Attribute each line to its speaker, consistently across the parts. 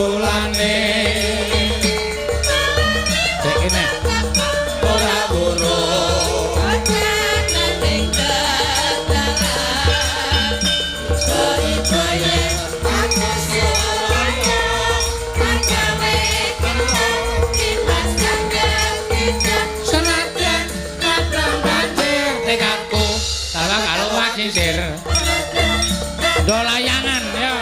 Speaker 1: bukulane cek kene ora buruk ning dadaran soe-soe aku suraya pagawe kipas sangat tidak senajan kadang banjir tekadku salah karo wasisir do layangan ya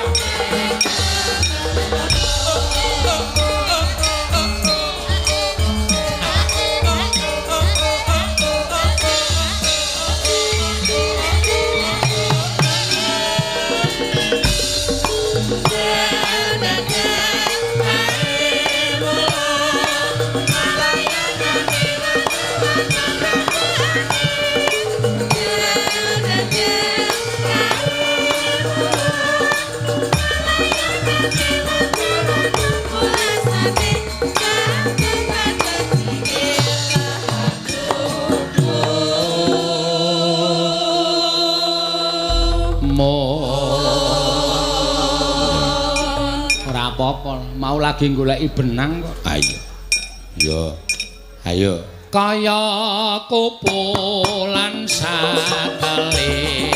Speaker 1: ora apa-apa mau lagi goleki benang kok ayo yo ayo kaya kupulan sakali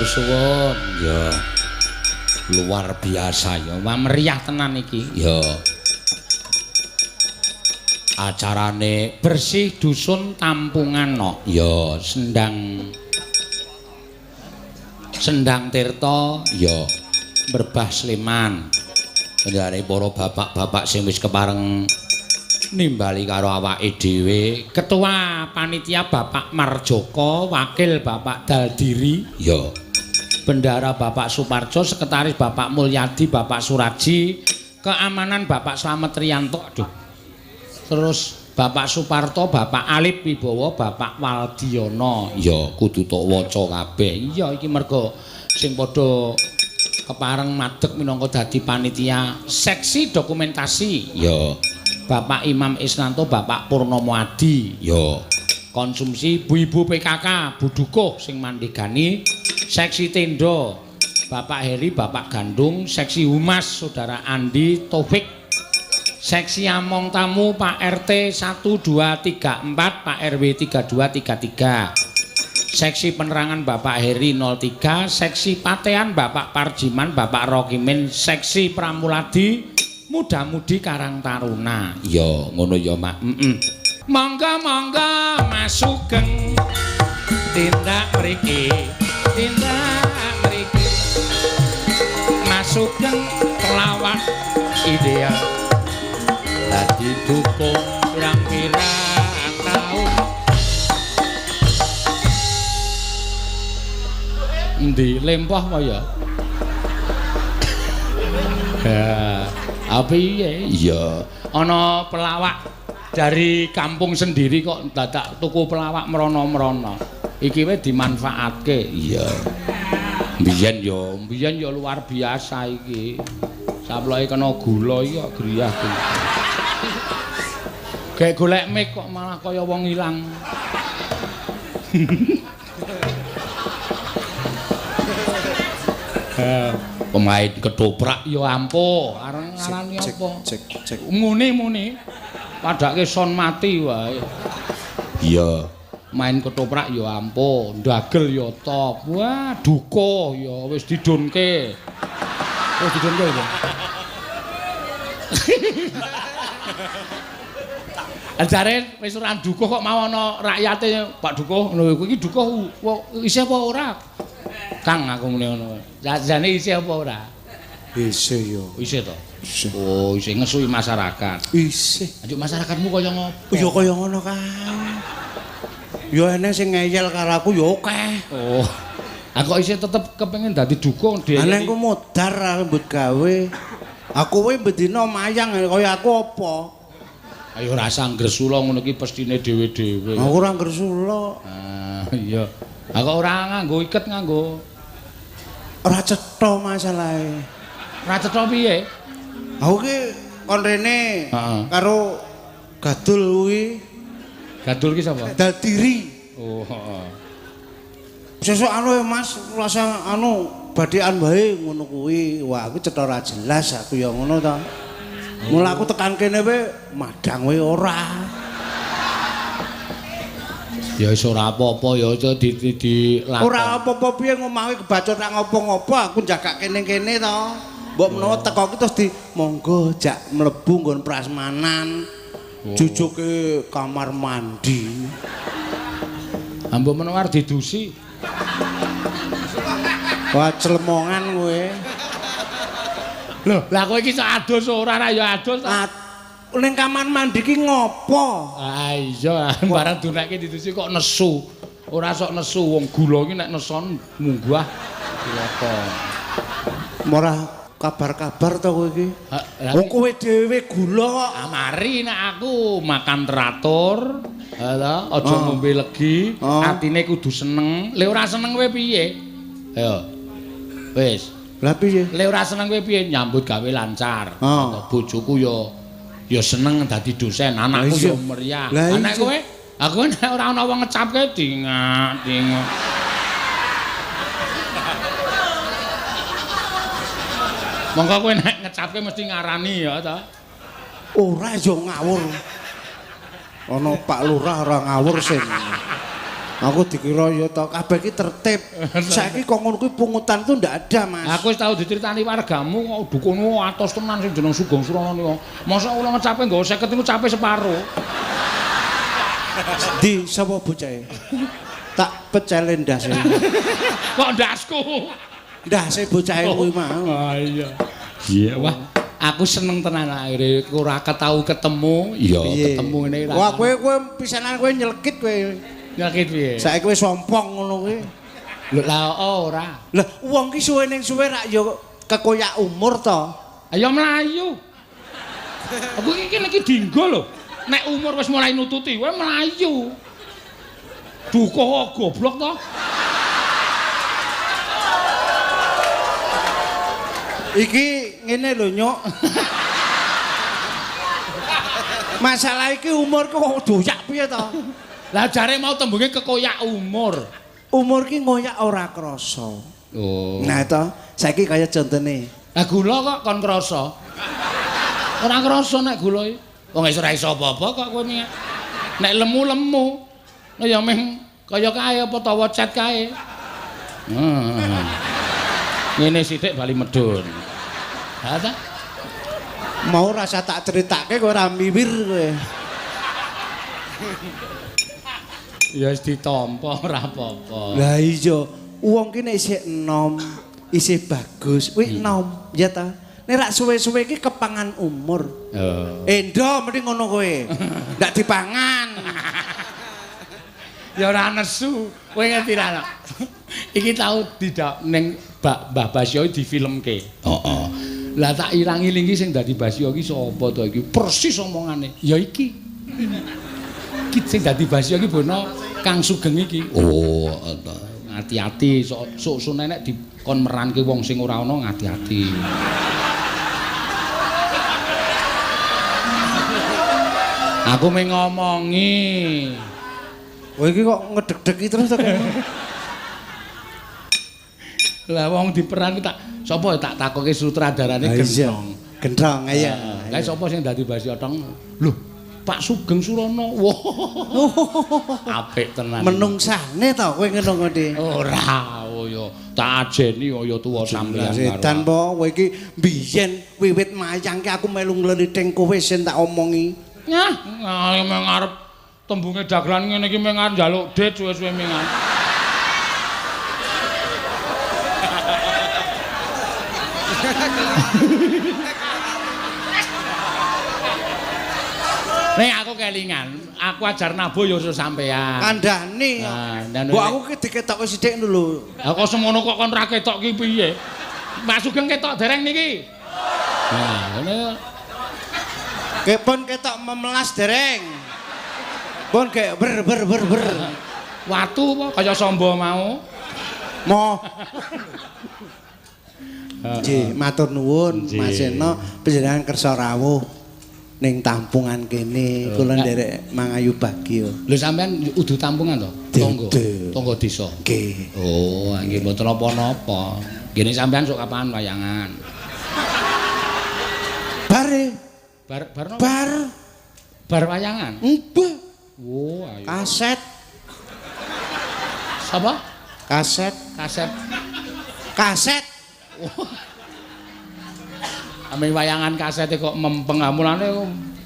Speaker 1: suwun ya luar biasa ya wah meriah tenan iki ya acarane bersih dusun tampungan no ya sendang tirta ya Merbah Sleman kendare para bapak-bapak sing wis kepareng nimbali karo awake dhewe ketua panitia Bapak Marjoko wakil Bapak Daldiri ya bendara Bapak Suparjo, sekretaris Bapak Mulyadi, Bapak Suraji, keamanan Bapak Slamet Riyanto, aduh. Terus Bapak Suparto, Bapak Alip Wibowo, Bapak Waldiono. Ya, kudu tok waca kabeh. Iya iki mergo sing padha kepareng madeg minangka dadi panitia seksi dokumentasi. Ya. Bapak Imam Isnanto, Bapak Purnomo Adi. Ya. Konsumsi ibu-ibu PKK, Budukuh sing mandhegani. Seksi Tendo Bapak Heri, Bapak Gandung, seksi Humas Saudara Andi Taufik, seksi Among Tamu Pak RT 1234, Pak RW 3233, seksi Penerangan Bapak Heri 03, seksi Patean Bapak Parjiman, Bapak Rokimin, seksi Pramuladi Muda-mudi Karang Taruna. Ya ngono ya Mak. Monggo-monggo masugeng tindak mriki. Tindak mriki masugeng pelawak ideal dadi dukung pirang-pirang taun endi lempah apa ya apa iya ana pelawak dari kampung sendiri kok dadak tuku pelawak merono-merono iki wae dimanfaatke. Iya. Mbiyen ya luar biasa iki. Saploke kena gula iki kok griyah. Gek golek mic kok malah kaya wong ilang. Pemain ketoprak ya ampuh, arane apa?
Speaker 2: Cek.
Speaker 1: Muni. Padake son mati wae. Iya. Main ketoprak ya ampuh, ndagel ya top. Wah, duka ya wis didunke. Wis didunke ya. Ajare wis ora dukuh kok mau ana rakyate Pak Dukuh lho iki dukuh isih apa ora? Kang aku muni ngono. Jane isih apa ora?
Speaker 2: Isih yo.
Speaker 1: Isih to? Oh, isih ngesui masyarakat.
Speaker 2: Isih.
Speaker 1: Anjuk masyarakatmu kaya ngopo?
Speaker 2: Ya kaya ngono kan. Ya enek sing ngeyel karo aku ya akeh.
Speaker 1: Oh. Aku isih tetep kepengin dadi dukuh dhewe.
Speaker 2: Ana aku modar aku mbut gawe. Aku kuwi bedina mayang kaya aku apa?
Speaker 1: Ayo rasa ngresula ngono iki pestine dhewe-dhewe.
Speaker 2: Aku ora ngresula.
Speaker 1: Ah, iya. Aku ora nganggo iket nganggo.
Speaker 2: Ora cetha masalahe.
Speaker 1: Ora cetha piye?
Speaker 2: Aku ki kon rene karo Gadul kuwi.
Speaker 1: Gadul ki sapa?
Speaker 2: Dadiri.
Speaker 1: Oh, heeh.
Speaker 2: Sesuk Mas rasa badhekan wae ngono kuwi. Wah, aku cetha ora jelas aku ya ngono to. Mula aku tekan kene wae madang wae ora.
Speaker 1: Ya wis ora apa-apa ya aja dilakon.
Speaker 2: Ora apa-apa piye ngomah kebacot ra ngopo-ngopo aku jagak kene-kene to. Mbok menawa teko ki terus di monggo jak mlebu nggon prasmanan. Jujuke kamar mandi.
Speaker 1: Ambo menawa didusi.
Speaker 2: Wah celemongan kowe.
Speaker 1: Lho, lah kowe iki sok adus ora ya adus to?
Speaker 2: Ning kamar mandi ki ngopo?
Speaker 1: Ah iya, barang dunekke didusi kok nesu. Ora sok nesu wong gula iki nek neson munggah dilakon.
Speaker 2: Ora kabar-kabar to kowe iki? Wong kowe dhewe gula kok.
Speaker 1: Mari nek aku makan teratur, aja ngombe legi, atine kudu seneng. Le ora seneng kowe piye? Ayo. Wis.
Speaker 2: Lah piye?
Speaker 1: Le ora seneng kowe piye nyambut gawe lancar. Bojoku ya seneng dadi dosen, anakku ya meriah. Anak kowe, aku nek ora ana wong ngecapke dingak. Monggo kowe nek ngecapke mesti ngarani ya ta.
Speaker 2: Ora yo ngawur. Ana Pak Lurah ora ngawur sing. Aku dikira ya to kabeh iki tertib. Saiki kok ngono kuwi pungutan itu ndak ada, Mas.
Speaker 1: Aku wis tau diceritani wargamu kok dukune atos tenan sing jeneng Sugeng Surana niku. Mosok ora ngecape nggawa 50 niku cape separo.
Speaker 2: Di sapa bocahe? Tak pecele ndase.
Speaker 1: Kok ndasku?
Speaker 2: Ndase bocahe kuwi mau.
Speaker 1: Ah iya. Iya, wah. Aku seneng tenan akhire ora ketau ketemu. Iya, ketemu ngene ra.
Speaker 2: Wah, kowe pisanan kowe nyelkit kowe.
Speaker 1: Nyakit piye?
Speaker 2: Saiki wis sompong ngono kuwi.
Speaker 1: Lho lah ora.
Speaker 2: Lah wong ki suwe ning suwe rak ya kekoyak umur to.
Speaker 1: Ayo mlayu. Aku iki dinggo lho. Nek umur wis mulai nututi, kowe mlayu. Dukuh goblok to.
Speaker 2: Iki ngene lho, Nyuk. Masalah iki umur kok doyak piye to?
Speaker 1: Lah jare mau tembunge kekoyak umur.
Speaker 2: Umur ki ngoyak ora krasa.
Speaker 1: Oh.
Speaker 2: Nah to, saiki kaya contone.
Speaker 1: Lah gula kok kon krasa. Ora krasa nek gula iki. Wong wis ora iso apa-apa kok kowe nek lemu-lemu. Lah ya meh kaya kae apa tawa cet kae. Ngene sithik bali medun. Ha ta?
Speaker 2: Mau rasa tak critake kowe ora miwir kowe.
Speaker 1: Ya wis ditampa ora apa-apa.
Speaker 2: Lah iya, wong ki nek isih enom, isih bagus, kuwi enom, ya ta. Nek rak suwe-suwe iki kepangan umur.
Speaker 1: Oh.
Speaker 2: Endo mending ngono kowe. Ndak dipangan.
Speaker 1: Ya ora nesu. Kowe ngerti ra? Iki tau tidak ning Mbah Basyo difilmke. Heeh. Lah tak ilang-ilingi sing dadi Basyo iki sapa to iki? Persis omongane. Ya iki. Iki sing dadi Basyo iki bono Kang Sugeng iki. Oh, hati-hati sok nenek dikon meranke wong sing ora ana ngati-ati. Aku mung ngomongi.
Speaker 2: Kowe iki kok ngedeg-degi terus to kene.
Speaker 1: Lah wong diperan tak sapa tak takoke sutradarane Gendong.
Speaker 2: Gendong ya.
Speaker 1: Lah sapa sing dadi Basyotong? Lho, Pak Sugeng Surono. Wah. Apik tenan.
Speaker 2: Menungsane to kowe ngono ngendi?
Speaker 1: Ora, ya tak ajeni ya tuwa sampeyan karo.
Speaker 2: Sedan po kowe iki biyen wiwit mayangke aku melu ngleriting kowe sing tak omongi.
Speaker 1: Nyah, mengarep tembunge dagelan ngene iki mengarep njaluk dit suwe-suwe mengan. Nek aku kelingan, aku ajar nabuh ya sampean.
Speaker 2: Kandhani. Mbok aku ki diketokke sithik lho.
Speaker 1: Lah kok semono kok kon ra ketok ki piye? Mas Sugeng ketok dereng niki. Nah, ngene.
Speaker 2: Kepon ketok memelas dereng. Pun kek ber.
Speaker 1: Watu apa kaya sombo mau.
Speaker 2: Mo. Nggih, matur nuwun Mas Eno panjenengan kersa rawuh ning tampungan kene kula nderek mangayu bagya.
Speaker 1: Lho sampean udu tampungan to? Tangga desa.
Speaker 2: Nggih.
Speaker 1: Oh, nggih mboten napa-napa. Gene sampean sok kapan wayangan? Bar wayangan.
Speaker 2: Mbah.
Speaker 1: Oh, ayo.
Speaker 2: Kaset.
Speaker 1: Sapa?
Speaker 2: Kaset.
Speaker 1: Ame wayangan kasete kok mempeng mulane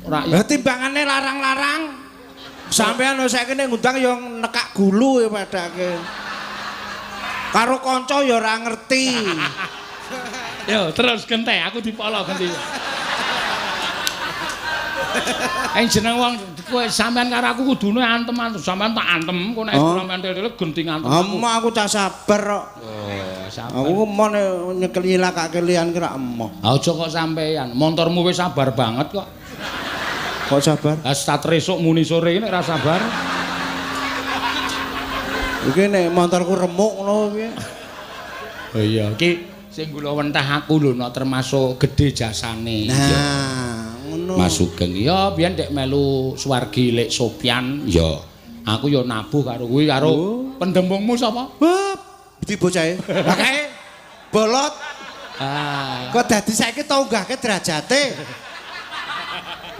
Speaker 1: ora
Speaker 2: Lah timbangane larang-larang. Sampeyan saiki nek ngundang ya nekak gulu ya padake. Karo kanca ya ora ngerti.
Speaker 1: Yo terus gente aku dipolo genti. Jeneng wong kowe sampean karo aku kudune antem, sampean tak antem, kok nek sampean dhewe genti ngantem.
Speaker 2: Aku cah sabar kok.
Speaker 1: Oh, sabar.
Speaker 2: Aku mon nyekel nyilakake liyan ki ra emoh.
Speaker 1: Aja kok sampean, montormu wis sabar banget kok.
Speaker 2: Kok sabar?
Speaker 1: Lah start resuk muni sore nek ra sabar.
Speaker 2: Iki nek montorku remuk ngono piye?
Speaker 1: Oh iya, iki sing kula wentah aku lho nek termasuk gedhe jasane.
Speaker 2: Nah, ngono.
Speaker 1: Mas Sugeng ya biyen dek melu Suwargi Lek Sopyan ya aku ya nabuh karo kuwi karo pendembungmu sapa?
Speaker 2: Wah, di bocahe. Lah kae bolot. Kok dadi saiki tau nggahke derajate.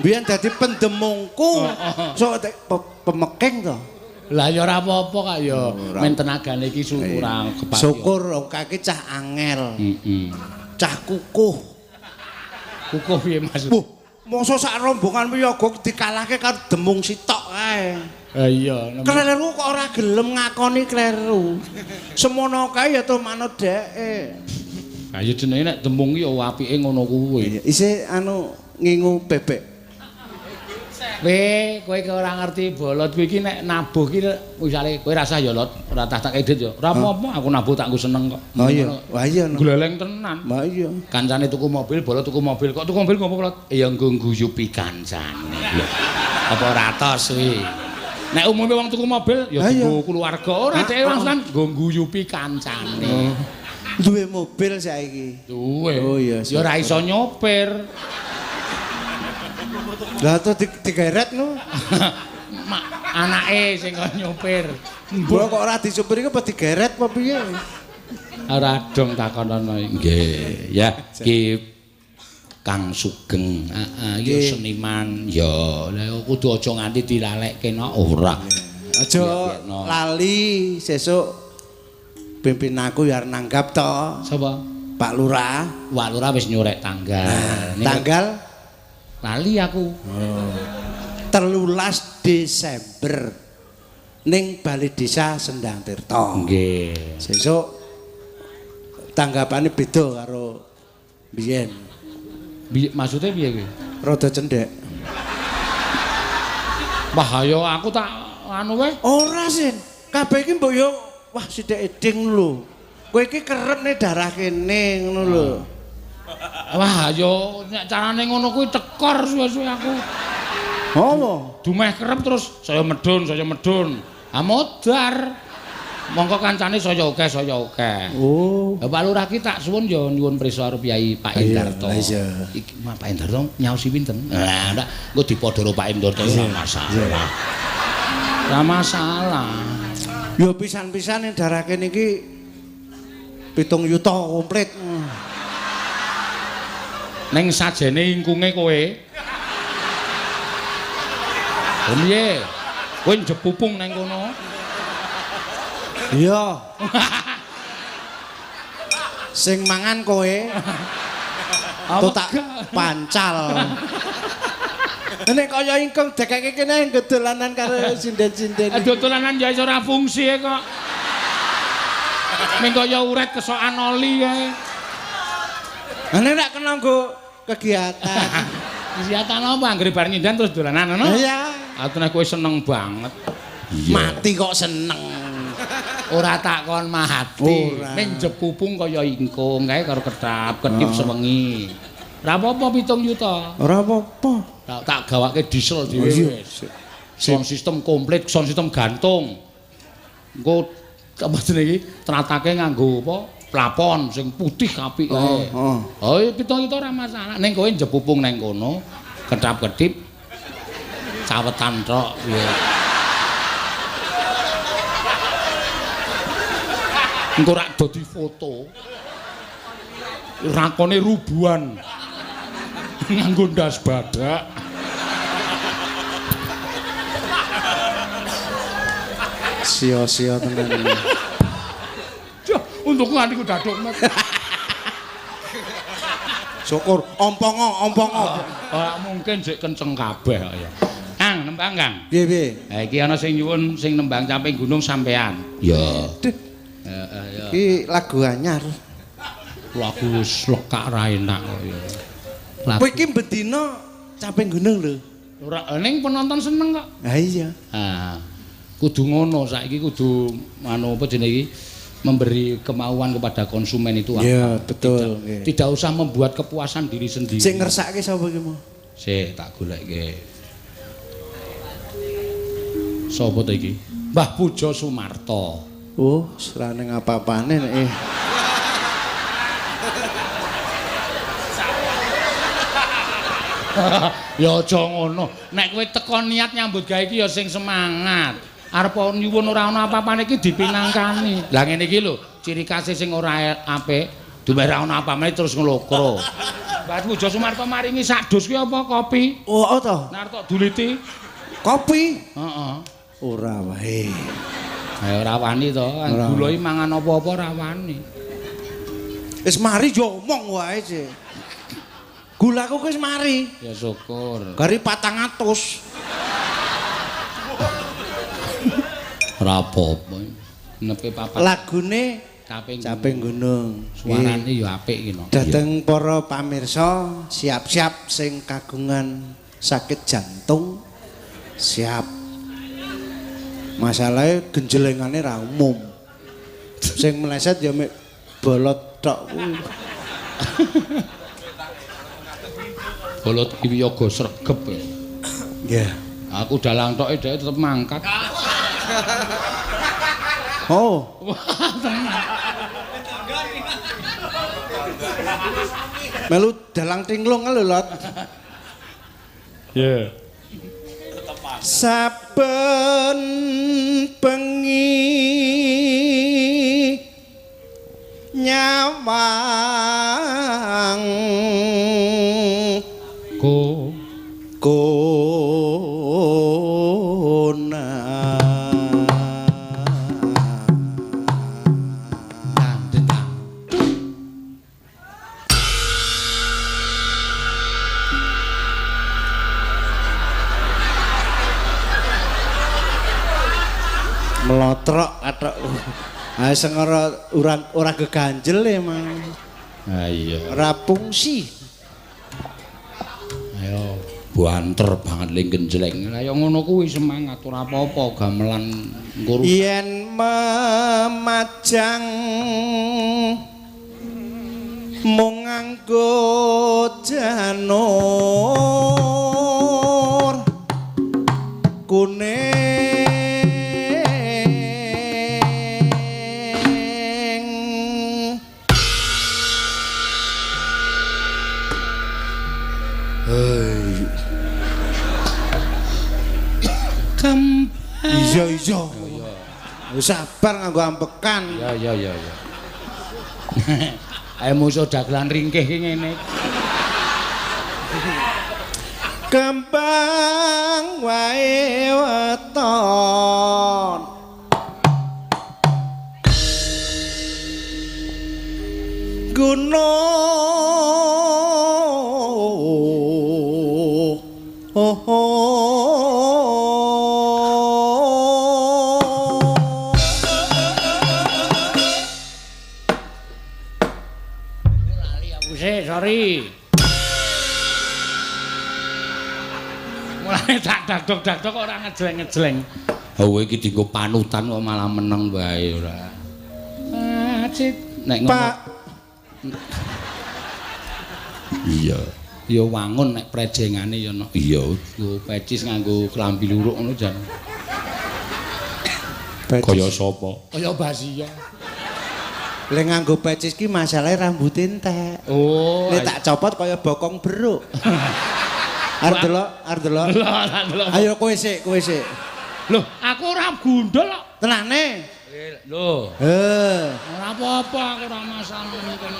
Speaker 2: Biyen dadi pendemungku. Sok pemeking to.
Speaker 1: Lah ya ora apa-apa kak ya. Men tenagane iki kurang kepastian.
Speaker 2: Syukur kaki cah angel. Cah kukuh.
Speaker 1: Kukuh piye Mas?
Speaker 2: Mosok sak rombongan wiyaga dikalahke karo demung sitok kae.
Speaker 1: Ha iya.
Speaker 2: Kleru kok ora gelem ngakoni kleru. Semono kae ya to manut dheke.
Speaker 1: Ha ya jenenge nek demung ki ya apike ngono kuwi.
Speaker 2: Isih anu ngingu bebek.
Speaker 1: Kowe iki ora ngerti bolot kuwi iki nek nabuh ki misale kowe rasah ya lot, ora tak edit ya. Ora apa-apa aku nabuh tak seneng kok.
Speaker 2: Oh iya. Wah iya.
Speaker 1: Gleleng tenan.
Speaker 2: Wah iya.
Speaker 1: Kancane tuku mobil, bolot tuku mobil. Kok tuku mobil ngopo lot? Ya nggo guyupi kancane. Lho. Apa ora tos kuwi? Nek umume wong tuku mobil ya dienggo keluarga, ora dhewe langsung nggo guyupi kancane.
Speaker 2: Duwe mobil saiki.
Speaker 1: Duwe.
Speaker 2: Oh iya.
Speaker 1: Ya ora iso nyopir.
Speaker 2: Lah tuh digeret no.
Speaker 1: Anake sing kok nyopir.
Speaker 2: Mbok kok ora disupir iki apa digeret apa piye?
Speaker 1: Ora dong takonono. Nggih, ya iki Kang Sugeng. Heeh, ya seniman ya. Lah kudu aja nganti dilalekke no ora.
Speaker 2: Aja lali sesuk pimpin aku ya nanggap to.
Speaker 1: Sapa?
Speaker 2: Pak Lurah.
Speaker 1: Pak Lurah wis nyurek tanggal.
Speaker 2: Tanggal
Speaker 1: lali aku.
Speaker 2: 13 Desember ning Balai Desa Sendang Tirta.
Speaker 1: Nggih.
Speaker 2: Sesuk tanggapane beda karo biyen.
Speaker 1: Maksudnya piye kuwi?
Speaker 2: Rada cendhek.
Speaker 1: Wah, ya aku tak anu wae.
Speaker 2: Ora Sin. Kabeh iki mbok yo wah sithik eding lho. Kowe iki kerepne darah kene ngono lho.
Speaker 1: Wah, yo nek carane ngono kuwi tekor suwe-suwe aku.
Speaker 2: Apa?
Speaker 1: Dumeh kerep terus saya medun. Ah modar. Mongko kancane saya akeh.
Speaker 2: Oh.
Speaker 1: Lah Pak Lurah ki tak suwun ya nyuwun prisa karo Kyai Pak Endarto.
Speaker 2: Iya.
Speaker 1: Iki Pak Endarto nyaosi pinten? Lah ndak engko dipadha karo Pak Endarto ora masalah. Ora masalah.
Speaker 2: Yo pisan-pisan ning daerah kene iki 7 yuta komplit.
Speaker 1: Ning sajene ingkunge kowe. Piye? Kowe njepupung nang kono.
Speaker 2: Iya. Sing mangan kowe. Tuh tak pancal. Nek kaya ingkung dekake kene gedolanan karo sinden-sinden.
Speaker 1: Dolanan ya ora fungsi kok. Ming kaya uret kesokan oli kae.
Speaker 2: Nek rak kena nggo kegiatan.
Speaker 1: Kegiatan apa anggere bar nyindan terus dolanan ngono?
Speaker 2: Iya.
Speaker 1: Atene kowe seneng banget.
Speaker 2: Mati kok seneng.
Speaker 1: Ora takon mati. Ning jepupung kaya ingkung kae karo ketap-ketip sewengi. Ora apa-apa 7 juta.
Speaker 2: Ora apa-apa.
Speaker 1: Tak gawake diesel dhewe wis. Sound system komplit, sound system gantung. Engko apa jenenge iki? Tratake nganggo apa? Plafon sing putih apik kae. Oh, 7 juta ora masalah. Ning kowe jepupung nang kono, ketap-ketip cawetan tok piye. Engko rak dadi foto. Rakone rubuhan. Nganggo ndas badak.
Speaker 2: Sia-sia tenan.
Speaker 1: Untuk nganti ku daduk met.
Speaker 2: Syukur ompongo.
Speaker 1: Ora mungkin sik kenceng kabeh kok ya. Kang, nembang Kang.
Speaker 2: Piye?
Speaker 1: Ha iki ana sing nyuwun sing nembang Caping Gunung sampean. Ya. Ya.
Speaker 2: Iki lagu anyar.
Speaker 1: Lagu wis lekak ra enak kok ya.
Speaker 2: Kowe iki bedina Caping Gunung lho.
Speaker 1: Ora ning penonton seneng kok.
Speaker 2: Ha iya.
Speaker 1: Ah. Kudu ngono saiki kudu anu apa jenenge iki memberi kemauan kepada konsumen itu apa?
Speaker 2: Iya, betul.
Speaker 1: Tidak usah membuat kepuasan diri sendiri.
Speaker 2: Sing ngersake sapa iki mau?
Speaker 1: Sik tak goleke. Sapa to iki? Mbah Pujo Sumarto.
Speaker 2: Oh, serane apa-apane nek
Speaker 1: Ya aja ngono. Nek kowe teko niat nyambut gawe iki ya sing semangat. Arep nyuwun ora ana apa-apane iki dipinangkani. Lah ngene iki lho, ciri khas sing ora apik, duwe ora ana apa-apane terus nglokro. Mbah Pujo Sumarto maringi sak dus ki apa kopi?
Speaker 2: Oh, to.
Speaker 1: Nar tok duliti.
Speaker 2: Kopi?
Speaker 1: Heeh.
Speaker 2: Ora wae.
Speaker 1: Ya ora wani to, gula iki mangan apa-apa ora wani.
Speaker 2: Wis mari yo omong wae sih. Gulaku wis mari.
Speaker 1: Ya syukur.
Speaker 2: Gari 400.
Speaker 1: Ora apa-apa. Nepe papat.
Speaker 2: Lagune Caping Gunung.
Speaker 1: Suarane ya apik iki no.
Speaker 2: Dateng para pamirsa, siap-siap sing kagungan sakit jantung. Siap. Masalahe genjelengane ra umum. Sing meleset ya mek bolot tok kuwi.
Speaker 1: Bolot iki yoga sregep ya.
Speaker 2: Nggih.
Speaker 1: Aku dalang toke dhek tetep mangkat.
Speaker 2: Oh. Melu dalang tinglung lho, Lot.
Speaker 1: Ya.
Speaker 2: Saben bengi nyawang kona melotrok kathok. Ha sing ora geganjel emang.
Speaker 1: Ha iya.
Speaker 2: Ora fungsi.
Speaker 1: Ayo banter banget ling genjleng. Kaya ngono kuwi semangat ora apa-apa gamelan ngurus.
Speaker 2: Yen memajang mung nganggo janur kuning
Speaker 1: Kembang.
Speaker 2: Iya. Wis sabar nganggo ambekan.
Speaker 1: Ya. Ayo musuh dagelan ringkih ki ngene.
Speaker 2: Kembang wae weton. Gunung.
Speaker 1: Sorry. Mulane tak dagdok-dagdok ora ngejleng-ngejleng. Kowe iki dienggo panutan kok malah meneng wae ora. Acit nek ngomong. Iya. Ya wangun nek prejengane ya ono. Iya, pecis nganggo klambi luruk ngono jan. Kaya sapa? Kaya Basia.
Speaker 2: Lek nganggo pecis ki masalahe rambut entek.
Speaker 1: Oh.
Speaker 2: Nek tak copot kaya bokong beruk. Arep delok. Ayo kowe sik.
Speaker 1: Loh, aku ora gundul kok.
Speaker 2: Tenane.
Speaker 1: Loh. Ora apa-apa, aku ora masalah niku.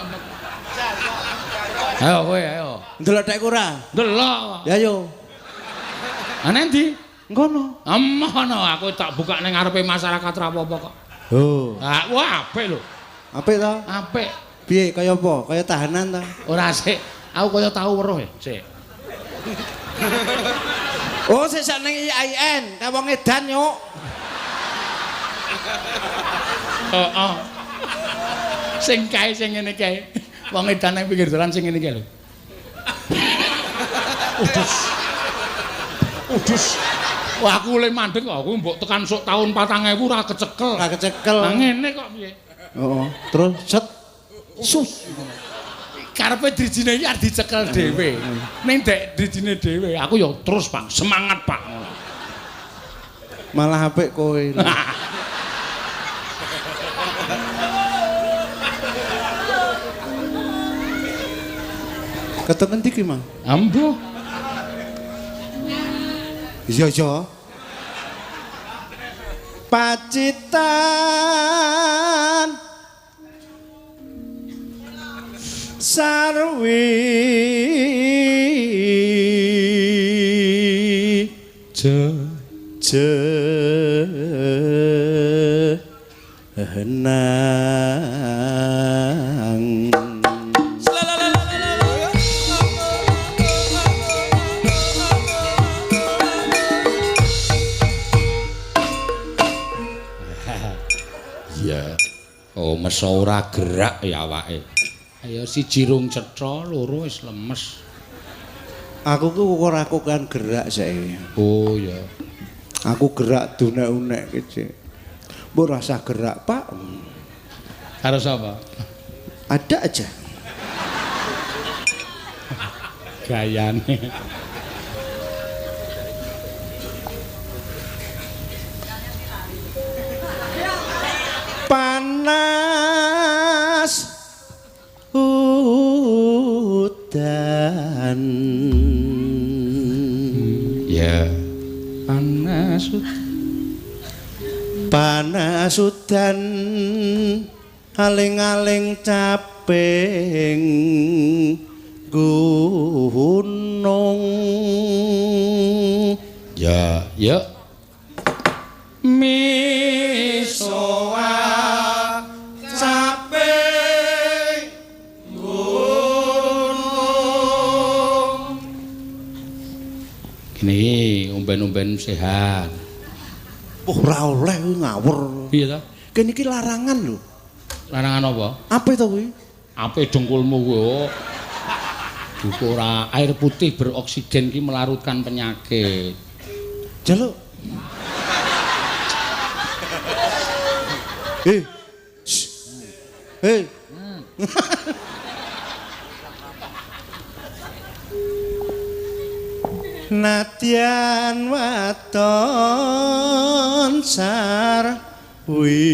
Speaker 1: Ayo kowe, ayo.
Speaker 2: Ndelok dekku ora?
Speaker 1: Delok.
Speaker 2: Ya yo.
Speaker 1: Ana ndi?
Speaker 2: Ngono.
Speaker 1: Amono, aku tak buka ning ngarepe masyarakat ora apa-apa kok.
Speaker 2: Oh.
Speaker 1: Ah, wah apik lho.
Speaker 2: Apik to?
Speaker 1: Apik.
Speaker 2: Piye kaya apa? Kaya tahanan to?
Speaker 1: Ora sik. Aku kaya tau weruh sik.
Speaker 2: Oh, sik sak ning IAIN, ta wong edan yo.
Speaker 1: Heeh. Sing kae sing ngene kae. Wong edan nang pinggir dalan sing ngene kae lho. Udus. Wah, aku le mandeg kok aku mbok tekan sok taun 4000 ora kecekel.
Speaker 2: Ora kecekel.
Speaker 1: Lah ngene kok piye?
Speaker 2: Heeh. Terus set
Speaker 1: Sus. Karepe drijine iki arep dicekel dhewe. Ning dek drijine dhewe, aku ya terus, Pak. Semangat, Pak.
Speaker 2: malah apik kowe. Ketemu ndi ki, Mang?
Speaker 1: Ambo.
Speaker 2: Iya. Pacitan sarwi henang.
Speaker 1: Iya. Oh, mesa ora gerak ya awake. Ayo siji rung cetha, loro wis lemes.
Speaker 2: Aku ku ora kan gerak saiki.
Speaker 1: Oh ya.
Speaker 2: Aku gerak dunek-unek iki. Mbok rasa gerak, Pak.
Speaker 1: Karo sapa?
Speaker 2: Ada aja.
Speaker 1: Gayane.
Speaker 2: Panas udan.
Speaker 1: Ya.
Speaker 2: Panas udan aling-aling caping gunung.
Speaker 1: Ya.
Speaker 2: Misoa caping gunung.
Speaker 1: Gini, umben-umben sehat.
Speaker 2: Ora oleh ngawur.
Speaker 1: Piye ta?
Speaker 2: Kene iki larangan lho.
Speaker 1: Larangan apa?
Speaker 2: Apa to kuwi?
Speaker 1: Ape dengkulmu kuwi? Buku ora air putih beroksigen ki melarutkan penyakit.
Speaker 2: Jaluk. Hei. Nadyan waton sarwi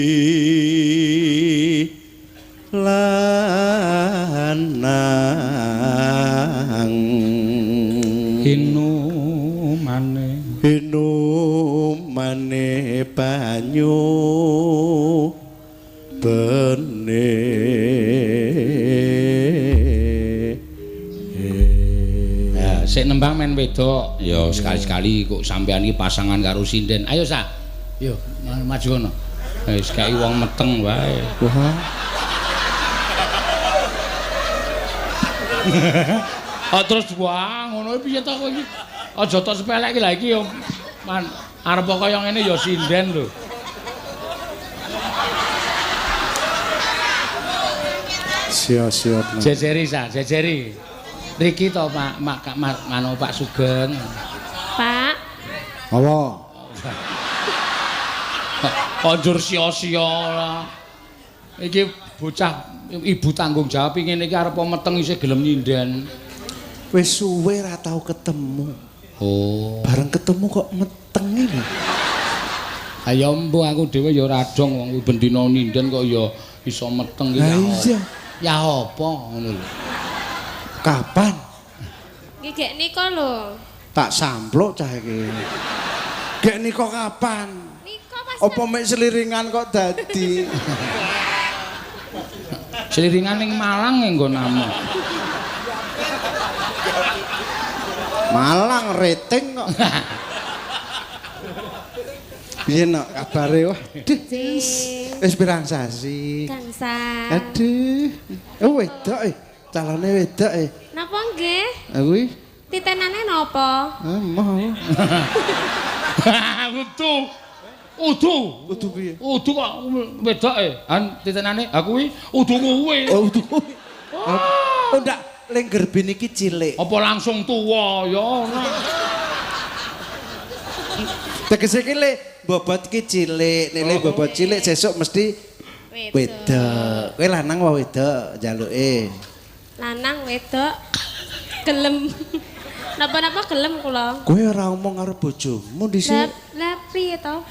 Speaker 2: lanang
Speaker 1: Hinu
Speaker 2: mane banyu bene
Speaker 1: sik nembang men wedok. Ya sekali-sekali kok sampean iki pasangan karo sinden. Ayo Sa. Yo maju ngono. Wis kae wong meteng wae.
Speaker 2: Wah.
Speaker 1: Terus wah ngono piye to kowe iki? Aja tok sepelek iki lha iki yo arep kaya ngene ya sinden lho.
Speaker 2: Siap-siap.
Speaker 1: Jejeri Sa, jejeri. Riki to Pak, mano Pak Sugeng.
Speaker 3: Pak.
Speaker 2: Apa?
Speaker 1: Konjur sia-sia lah. Iki bocah ibu tanggung jawab ngene iki arep meteng isih gelem nyinden.
Speaker 2: Wis suwe ra tau ketemu.
Speaker 1: Oh.
Speaker 2: Bareng ketemu kok meteng iki.
Speaker 1: Ayo mbuh aku dhewe ya ora dong wong kuwi bendina ninden kok ya iso meteng iki.
Speaker 2: Lah iya.
Speaker 1: Ya apa ngono lho.
Speaker 2: Kapan?
Speaker 3: Iki gek nika lho.
Speaker 2: Tak sampluk cah iki. Gek nika kapan?
Speaker 3: Nika Mas.
Speaker 2: Apa mek seliringan kok dadi?
Speaker 1: Seliringan ning Malang nggonamu.
Speaker 2: Malang rating kok. Piye nok kabare wah? Wis pirang sasi?
Speaker 3: Gangsal.
Speaker 2: Aduh. Oh wedok calone wedok
Speaker 3: Napa nggih?
Speaker 2: Kuwi
Speaker 3: Titenane napa?
Speaker 2: mau. Udu piye?
Speaker 1: Udu kok wedoke. Han titenane ha kuwi udu kuwi.
Speaker 2: Oh udu kuwi. Oh ndak ling gerbin iki cilik.
Speaker 1: Apa langsung tuwa ya ora.
Speaker 2: Tegese iki le bobot iki cilik, nek le bobot cilik sesuk mesti wedok. Kowe lanang wae wedok njaluke.
Speaker 3: Lanang wedok gelem. Napa-napa gelem kula.
Speaker 2: Kowe ora omong karo bojomu dhisik.
Speaker 3: Lah piye to?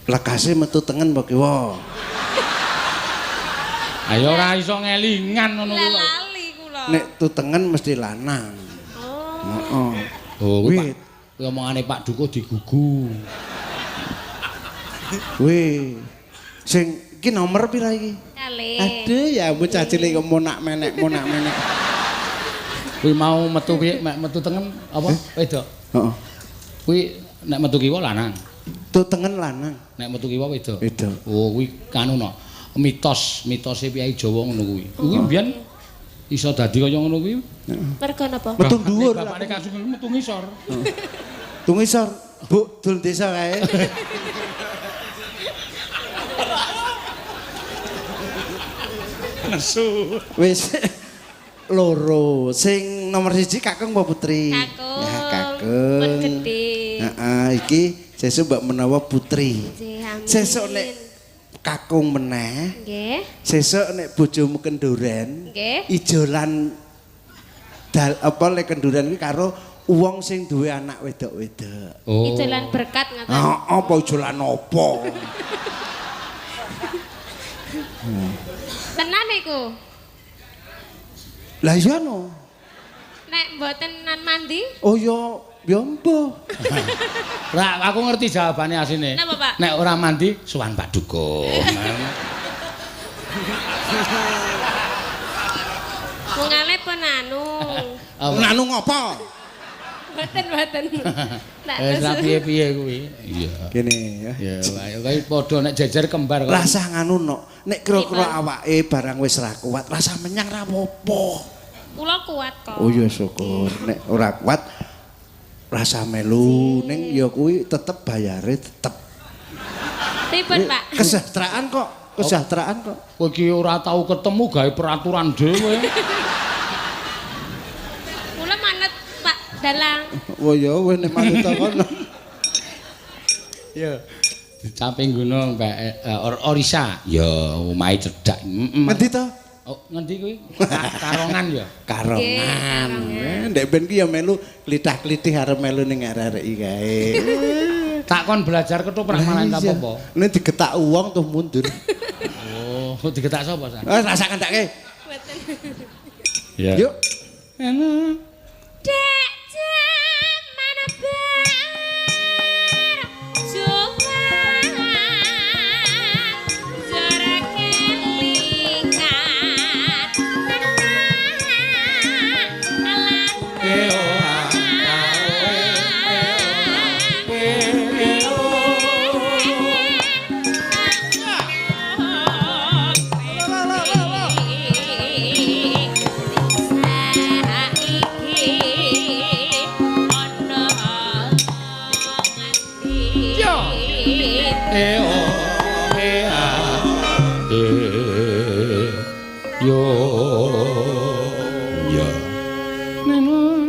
Speaker 2: Lekase metu tengen mbok kiwa.
Speaker 1: Ayo ora iso ngelingan ngono
Speaker 3: Lah
Speaker 1: kuwi.
Speaker 3: lali kula.
Speaker 2: Nek tutengen mesti lanang.
Speaker 3: Oh.
Speaker 2: Heeh.
Speaker 1: Oh, kuwi
Speaker 2: Wit.
Speaker 1: Pak. Omongane Pak Dukuh digugu.
Speaker 2: Weh. Sing iki nomor pira iki?
Speaker 3: Kalih.
Speaker 2: Aduh ya ampun cah cilik kok monak menek.
Speaker 1: Kuwi mau metu piye? Metu tengen apa? Wedok.
Speaker 2: Heeh.
Speaker 1: Kuwi nek metu kiwa lanang.
Speaker 2: Tutengen lanang.
Speaker 1: Nek metu kiwa wedok.
Speaker 2: Wedok.
Speaker 1: Oh, kuwi kanu no. Mitose piyai Jawa ngono kuwi. Kuwi mbiyen iso dadi kaya ngono kuwi.
Speaker 3: Mergo napa?
Speaker 2: Metu dhuwur.
Speaker 1: Bapakne Kasung metu ngisor.
Speaker 2: Tungisor, Bu, dul desa kae.
Speaker 1: Nesu.
Speaker 2: Wis loro. Sing nomor 1 Kakung apa Putri?
Speaker 3: Kakung.
Speaker 2: Ya, Kakung.
Speaker 3: Pun gedhe.
Speaker 2: Heeh, iki sesuk mbak menawa Putri.
Speaker 3: Nggih, amin.
Speaker 2: Sesuk nek Kakung meneh,
Speaker 3: nggih.
Speaker 2: sesuk nek bojomu kenduren,
Speaker 3: Nggih.
Speaker 2: ijolan apa lek kenduren iki karo wong sing duwe anak wedok-wedok.
Speaker 1: Oh.
Speaker 3: Ijolan berkat ngoten.
Speaker 2: Apa ijolan apa?
Speaker 3: Tenan iku.
Speaker 2: Lah iya no.
Speaker 3: Nek mboten nan mandi,
Speaker 2: Oh ya mbuh.
Speaker 1: Ra aku ngerti jawabane asine.
Speaker 3: Napa, Pak?
Speaker 1: Nek ora mandi sowan Pak Dukuh.
Speaker 3: mungale pun anu.
Speaker 2: Nanu ngopo?
Speaker 3: Mboten. Nak
Speaker 1: Wis ra piye-piye kuwi. Iya.
Speaker 2: Kene ya.
Speaker 1: Ya, ayo kae padha nek jejer kembar kok.
Speaker 2: Rasa nganu no. Nek kira-kira awake barang wis ra kuat, rasa menyang ra apa-apa.
Speaker 3: kula kuat kok.
Speaker 2: Oh ya syukur. Nek ora kuat rasa melu ning ya kuwi tetep bayare tetep.
Speaker 3: Pripun, Pak?
Speaker 2: Kesejahteraan kok.
Speaker 1: Kowe iki ora tau ketemu gawe peraturan dhewe.
Speaker 3: Kula manut Pak Dalang.
Speaker 2: Oh ya wis nek manut kono.
Speaker 1: Ya. Samping gunung Mbak Orisa. Ya, omahe cedhak.
Speaker 2: Ngendi to?
Speaker 1: Oh, ngendi kuwi? Karongan ya.
Speaker 2: Karongan. Ndek ben ki ya melu klithah-klithih arep melu ning arek-arek iki kae.
Speaker 1: Tak kon belajar ketoprak malah tak apa-apa.
Speaker 2: Nek digetak uang tuh mundur.
Speaker 1: Oh, digetak sapa, San?
Speaker 2: Rasakan tak ke?
Speaker 3: Mboten.
Speaker 1: Ya.
Speaker 2: Yuk.
Speaker 3: Dek jaman
Speaker 1: yo ya neno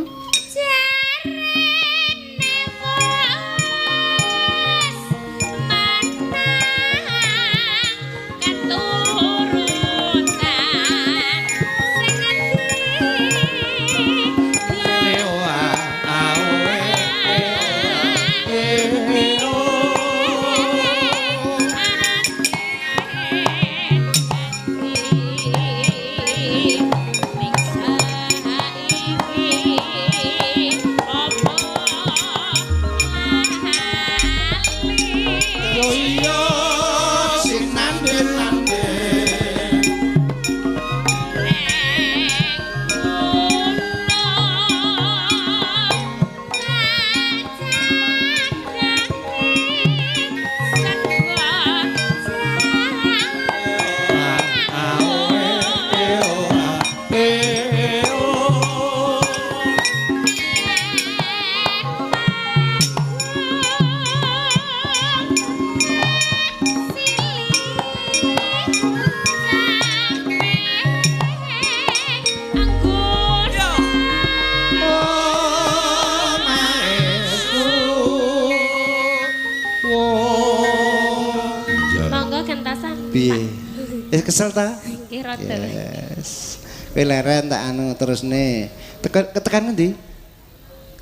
Speaker 2: kesel ta?
Speaker 3: Nggih rada.
Speaker 2: Yes. Kowe leren tak anu terusne. Tekan ngendi?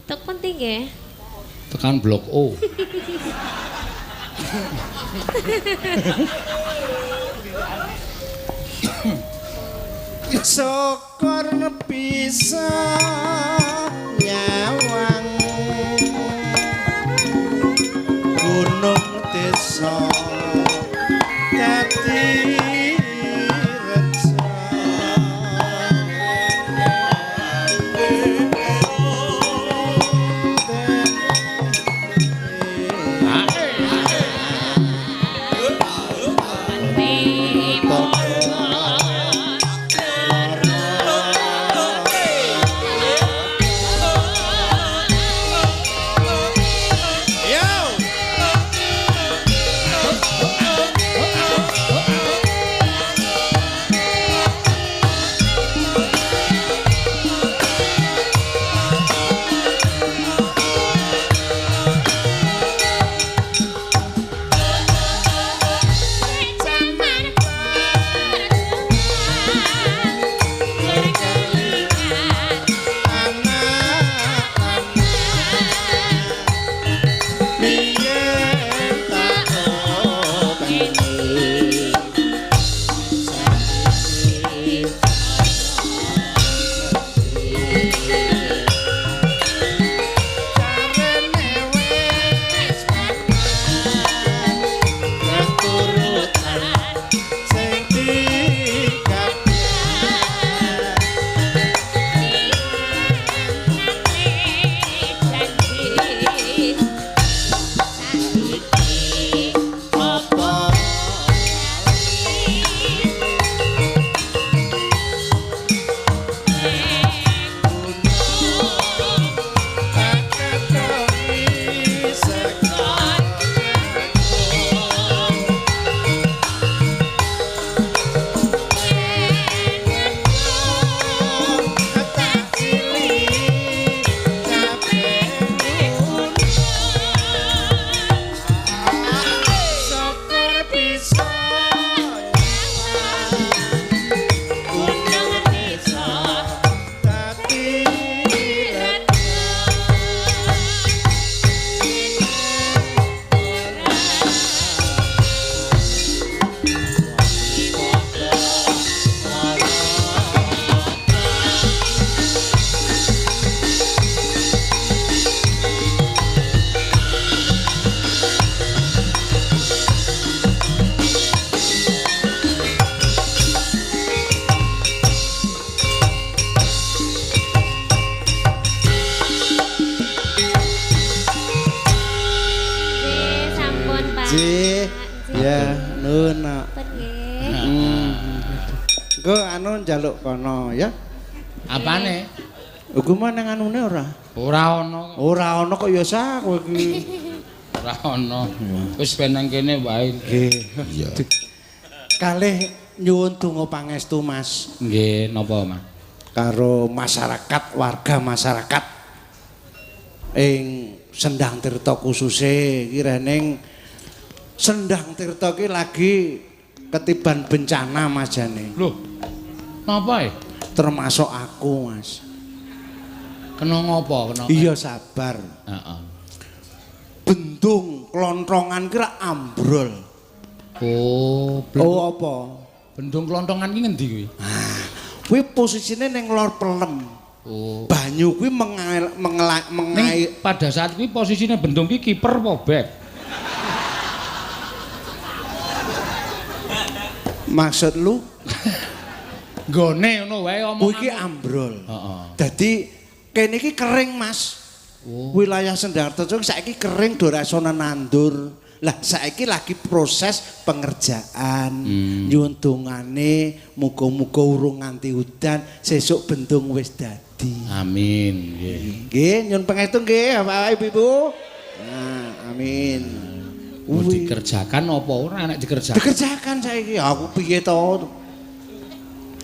Speaker 3: Tek penting nggih.
Speaker 1: Tekan blok O.
Speaker 2: Syukur bisa nyawang gunung desa dadi njaluk kono ya.
Speaker 1: Apane?
Speaker 2: Hukuman nang anune ora?
Speaker 1: Ora ana.
Speaker 2: Ora ana kok ya sah kowe iki.
Speaker 1: ora ana. Wis ben nang kene wae.
Speaker 2: Nggih.
Speaker 1: Iya.
Speaker 2: Kalih nyuwun donga pangestu Mas
Speaker 1: Nggih, napa, Mas?
Speaker 2: karo masyarakat, warga masyarakat ing Sendang Tirta khususe iki rening Sendang Tirta iki lagi ketiban bencana Mas jane.
Speaker 1: Lho. Napa e?
Speaker 2: Termasuk aku Mas.
Speaker 1: Kena ngopo? Kena.
Speaker 2: Iya sabar.
Speaker 1: Heeh.
Speaker 2: Bendung klontrongan kira ambrol.
Speaker 1: Oh,
Speaker 2: Oh apa?
Speaker 1: bendung klontongan ki ngendi kuwi?
Speaker 2: Kuwi posisine ning lor pelem.
Speaker 1: Oh.
Speaker 2: Banyu kuwi mengair
Speaker 1: Pada saat kuwi posisine bendung ki kiper apa bek?
Speaker 2: maksud lu
Speaker 1: Gone ngono wae
Speaker 2: kuwi
Speaker 1: omongan.
Speaker 2: iki ambrol.
Speaker 1: Heeh.
Speaker 2: Dadi kene iki kering Mas.
Speaker 1: Oh.
Speaker 2: Wilayah Sendang Tirta saiki kering do ora iso nandur. Lah saiki lagi proses pengerjaan. Nyuwun dongane muga-muga urung nganti udan, sesuk bendung wis dadi.
Speaker 1: Amin. Nggih.
Speaker 2: Nggih, nyuwun pangestu nggih Bapak Ibu. Nah, amin.
Speaker 1: Mau dikerjakan apa ora nek dikerjakan?
Speaker 2: Dikerjakan saiki. Aku piye to?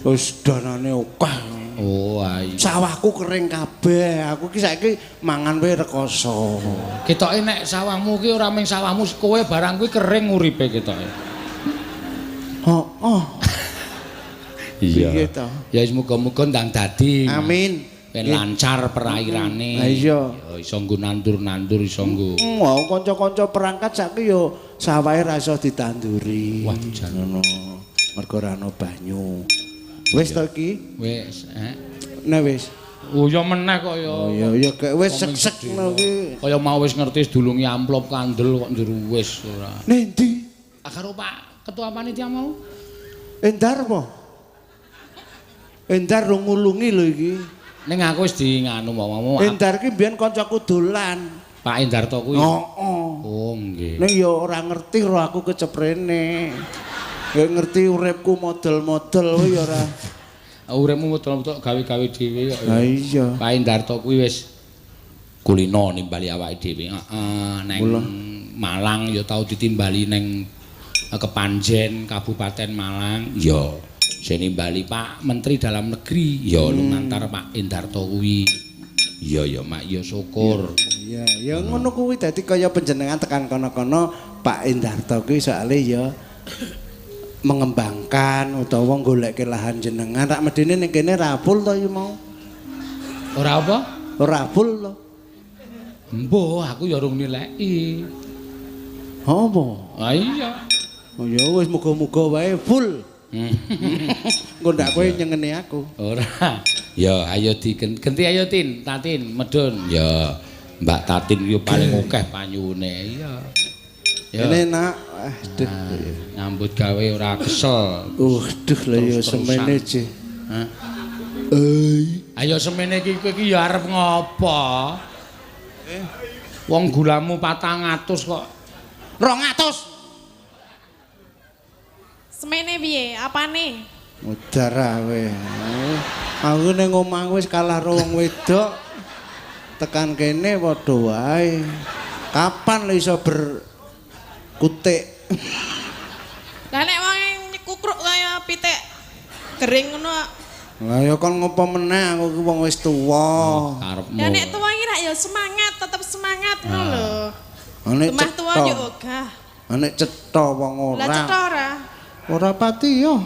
Speaker 2: Wis danane akeh.
Speaker 1: Oh, ayo.
Speaker 2: Sawahku kering kabeh. Aku ki saiki mangan wae rekoso.
Speaker 1: Ketoke nek sawahmu ki ora mung sawahmu, kowe barang kuwi kering uripe ketoke.
Speaker 2: Oh. Piye to?
Speaker 1: Ya wis muga-muga ndang dadi.
Speaker 2: Amin.
Speaker 1: Ben lancar perairane.
Speaker 2: Ha iya.
Speaker 1: Ya iso nggo nandur-nandur iso nggo.
Speaker 2: Mau kanca-kanca perangkat saiki yo sawahe ra iso ditanduri.
Speaker 1: Wah, jan
Speaker 2: ngono. Mergo ora ana banyu. Wis to iki?
Speaker 1: Wis,
Speaker 2: Nek wis.
Speaker 1: Oh ya meneh kok ya.
Speaker 2: Oh ya gek wis sek-sek ngono ki.
Speaker 1: Kaya mau wis ngerti sedulungi amplop kandel kok njero wis ora.
Speaker 2: Nendi?
Speaker 1: Karo Pak Ketua Panitia mau.
Speaker 2: Endar apa? Endar rung ngulungi lho iki.
Speaker 1: Ning aku wis di nganu mau.
Speaker 2: Endar ki mbiyen kancaku dolan.
Speaker 1: Pak Endarto kuwi.
Speaker 2: Heeh.
Speaker 1: Oh, nggih.
Speaker 2: Ning ya ora ngerti ro aku keceprene. Gak ngerti uripku model-model ya ora.
Speaker 1: Uripmu betul-betul gawe-gawe dhewe kok.
Speaker 2: Ha iya.
Speaker 1: Pak Endarto kuwi wis kulino nimbali awake dhewe. Heeh, neng Malang ya tau ditimbali neng Kepanjen Kabupaten Malang. Ya, sing nimbali Pak Menteri Dalam Negeri ya lumantar Pak Endarto kuwi. Iya ya Mak, ya syukur.
Speaker 2: Iya, ya ngono kuwi dadi kaya panjenengan tekan kono-kono Pak Endarto kuwi soalé ya mengembangkan utawa goleke lahan jenengan rak medene ning kene rapul to ya mau.
Speaker 1: Ora apa?
Speaker 2: Ora rapul to.
Speaker 1: Mbuh, aku ya urung nileki.
Speaker 2: Apa?
Speaker 1: Ah iya.
Speaker 2: Oh ya wis muga-muga wae full. Engko ndak kowe nyengeni aku.
Speaker 1: Ora. Ya ayo digenti ayo Tin, Tatin, medun. Ya Mbak Tatin yo paling akeh panyune. Iya. Ya.
Speaker 2: Ini nak, aduh.
Speaker 1: Nyambut gawe ora kesel.
Speaker 2: Duh lah ya semene je.
Speaker 1: Hah?
Speaker 2: Ai.
Speaker 1: Ayo semene iki kowe iki ya arep ngopo? Wong gulamu 400 kok.
Speaker 2: 200.
Speaker 3: Semene piye? Apane?
Speaker 2: Mudar awe. Aku ning omah wis kalah karo wong wedok. Tekan kene padha wae. Kapan lho iso berkutik?
Speaker 3: Lah nek wong nyekukruk kaya pitik kering ngono.
Speaker 2: Lah ya kon ngopo meneh aku ki wong wis tuwa.
Speaker 1: Karepmu.
Speaker 3: Ya nek tuwa iki rak ya semangat, tetep semangat ngono lho.
Speaker 2: Nek
Speaker 3: Temah tuwa yo ogah.
Speaker 2: Nek cetha wong
Speaker 3: Lah
Speaker 2: ora.
Speaker 3: cetha ora?
Speaker 2: Ora pati yo.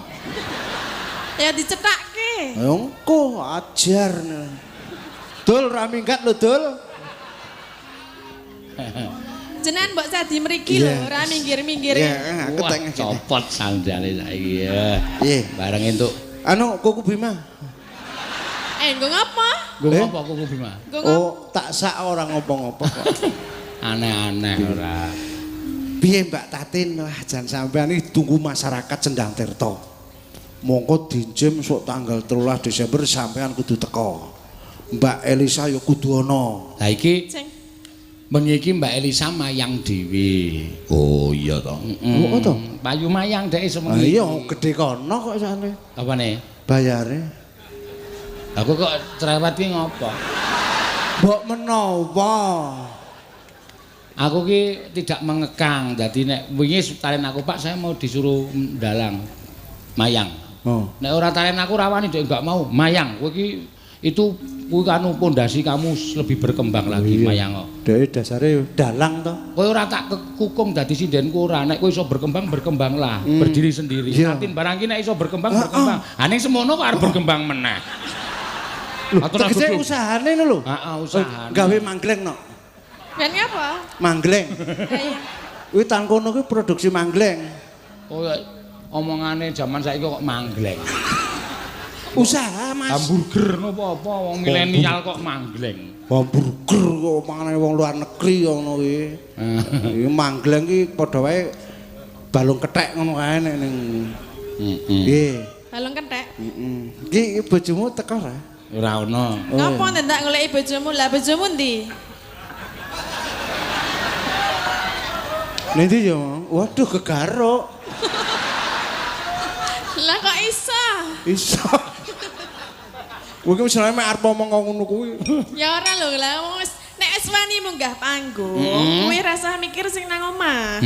Speaker 3: Ya dicethake.
Speaker 2: Ayo engko ajar. Dul ra minggat lho, Dul.
Speaker 3: Jenengan mbok sadi mriki lho, ora minggir-minggir.
Speaker 2: Ya, aku
Speaker 1: Wah,
Speaker 2: tak ngene.
Speaker 1: copot sandale saiki ya.
Speaker 2: Nggih.
Speaker 1: Bareng entuk.
Speaker 2: Anu kuku Bima.
Speaker 3: Nggo ngapa?
Speaker 1: Nggo
Speaker 2: Eh?
Speaker 1: apa kuku Bima?
Speaker 3: Nggo ngapa?
Speaker 2: Oh, tak sak ora ngopo-ngopo kok.
Speaker 1: Aneh-aneh ora.
Speaker 2: Piye Mbak Tatin? Wah, jan sampean iki tunggu masyarakat Sendang Tirta. Mongko dinjem sok tanggal 13 Desember sampean kudu teko. Mbak Elisa ya kudu ana.
Speaker 1: Lah iki
Speaker 3: Sing
Speaker 1: bengi iki Mbak Elisa mayang dhewe. Oh iya to.
Speaker 2: Oh to.
Speaker 1: Payu mayang dhek
Speaker 2: Ah
Speaker 1: semengi.
Speaker 2: iya gedhe kono kok sane.
Speaker 1: Apane?
Speaker 2: Bayare.
Speaker 1: Aku kok cerewet ki ngopo?
Speaker 2: Mbok menawa
Speaker 1: Aku ki tidak mengekang. Jadi nek wingi talen aku Pak saya mau disuruh dalang mayang.
Speaker 2: Oh.
Speaker 1: Nek ora talen aku rawani dek enggak mau mayang. Kowe ki itu kuwi kanu pondasi kamu lebih berkembang lagi mayang kok.
Speaker 2: Dek dasare dalang to.
Speaker 1: Kowe ora tak kekukung dadi sindenku ora. Nek kowe iso berkembanglah, berdiri sendiri. Satin barang ki nek iso berkembang. Ha ning semono kok arep berkembang meneh. Atur
Speaker 2: Tegese usahane ngono lho.
Speaker 1: Heeh, usahane.
Speaker 2: Gawe manggleng no.
Speaker 3: Ben ngapa?
Speaker 2: Manggleng. Kuwi tan kono kuwi produksi manggleng.
Speaker 1: Oh, omongane zaman saiki kok manggleng.
Speaker 2: Usaha, Mas.
Speaker 1: Hamburger napa apa wong milenial kok manggleng.
Speaker 2: Hamburger kok mangane wong luar negeri ngono kuwi. Iki manggleng ki padha wae balung kethek ngono kae nek ning. Nggih.
Speaker 3: Balung kethek.
Speaker 2: Heeh. Iki bojomu teko ora?
Speaker 1: Ora ono.
Speaker 3: Ngapa ndak goleki bojomu? Lah bojomu ndi?
Speaker 2: Nanti ya, waduh kegaruk.
Speaker 3: Lah kok iso?
Speaker 2: Iso. Kowe ki wis mek arep ngomong ngono kuwi.
Speaker 3: Ya ora lho, lah wis nek wis wani munggah panggung, kuwi rasa mikir sing nang omah.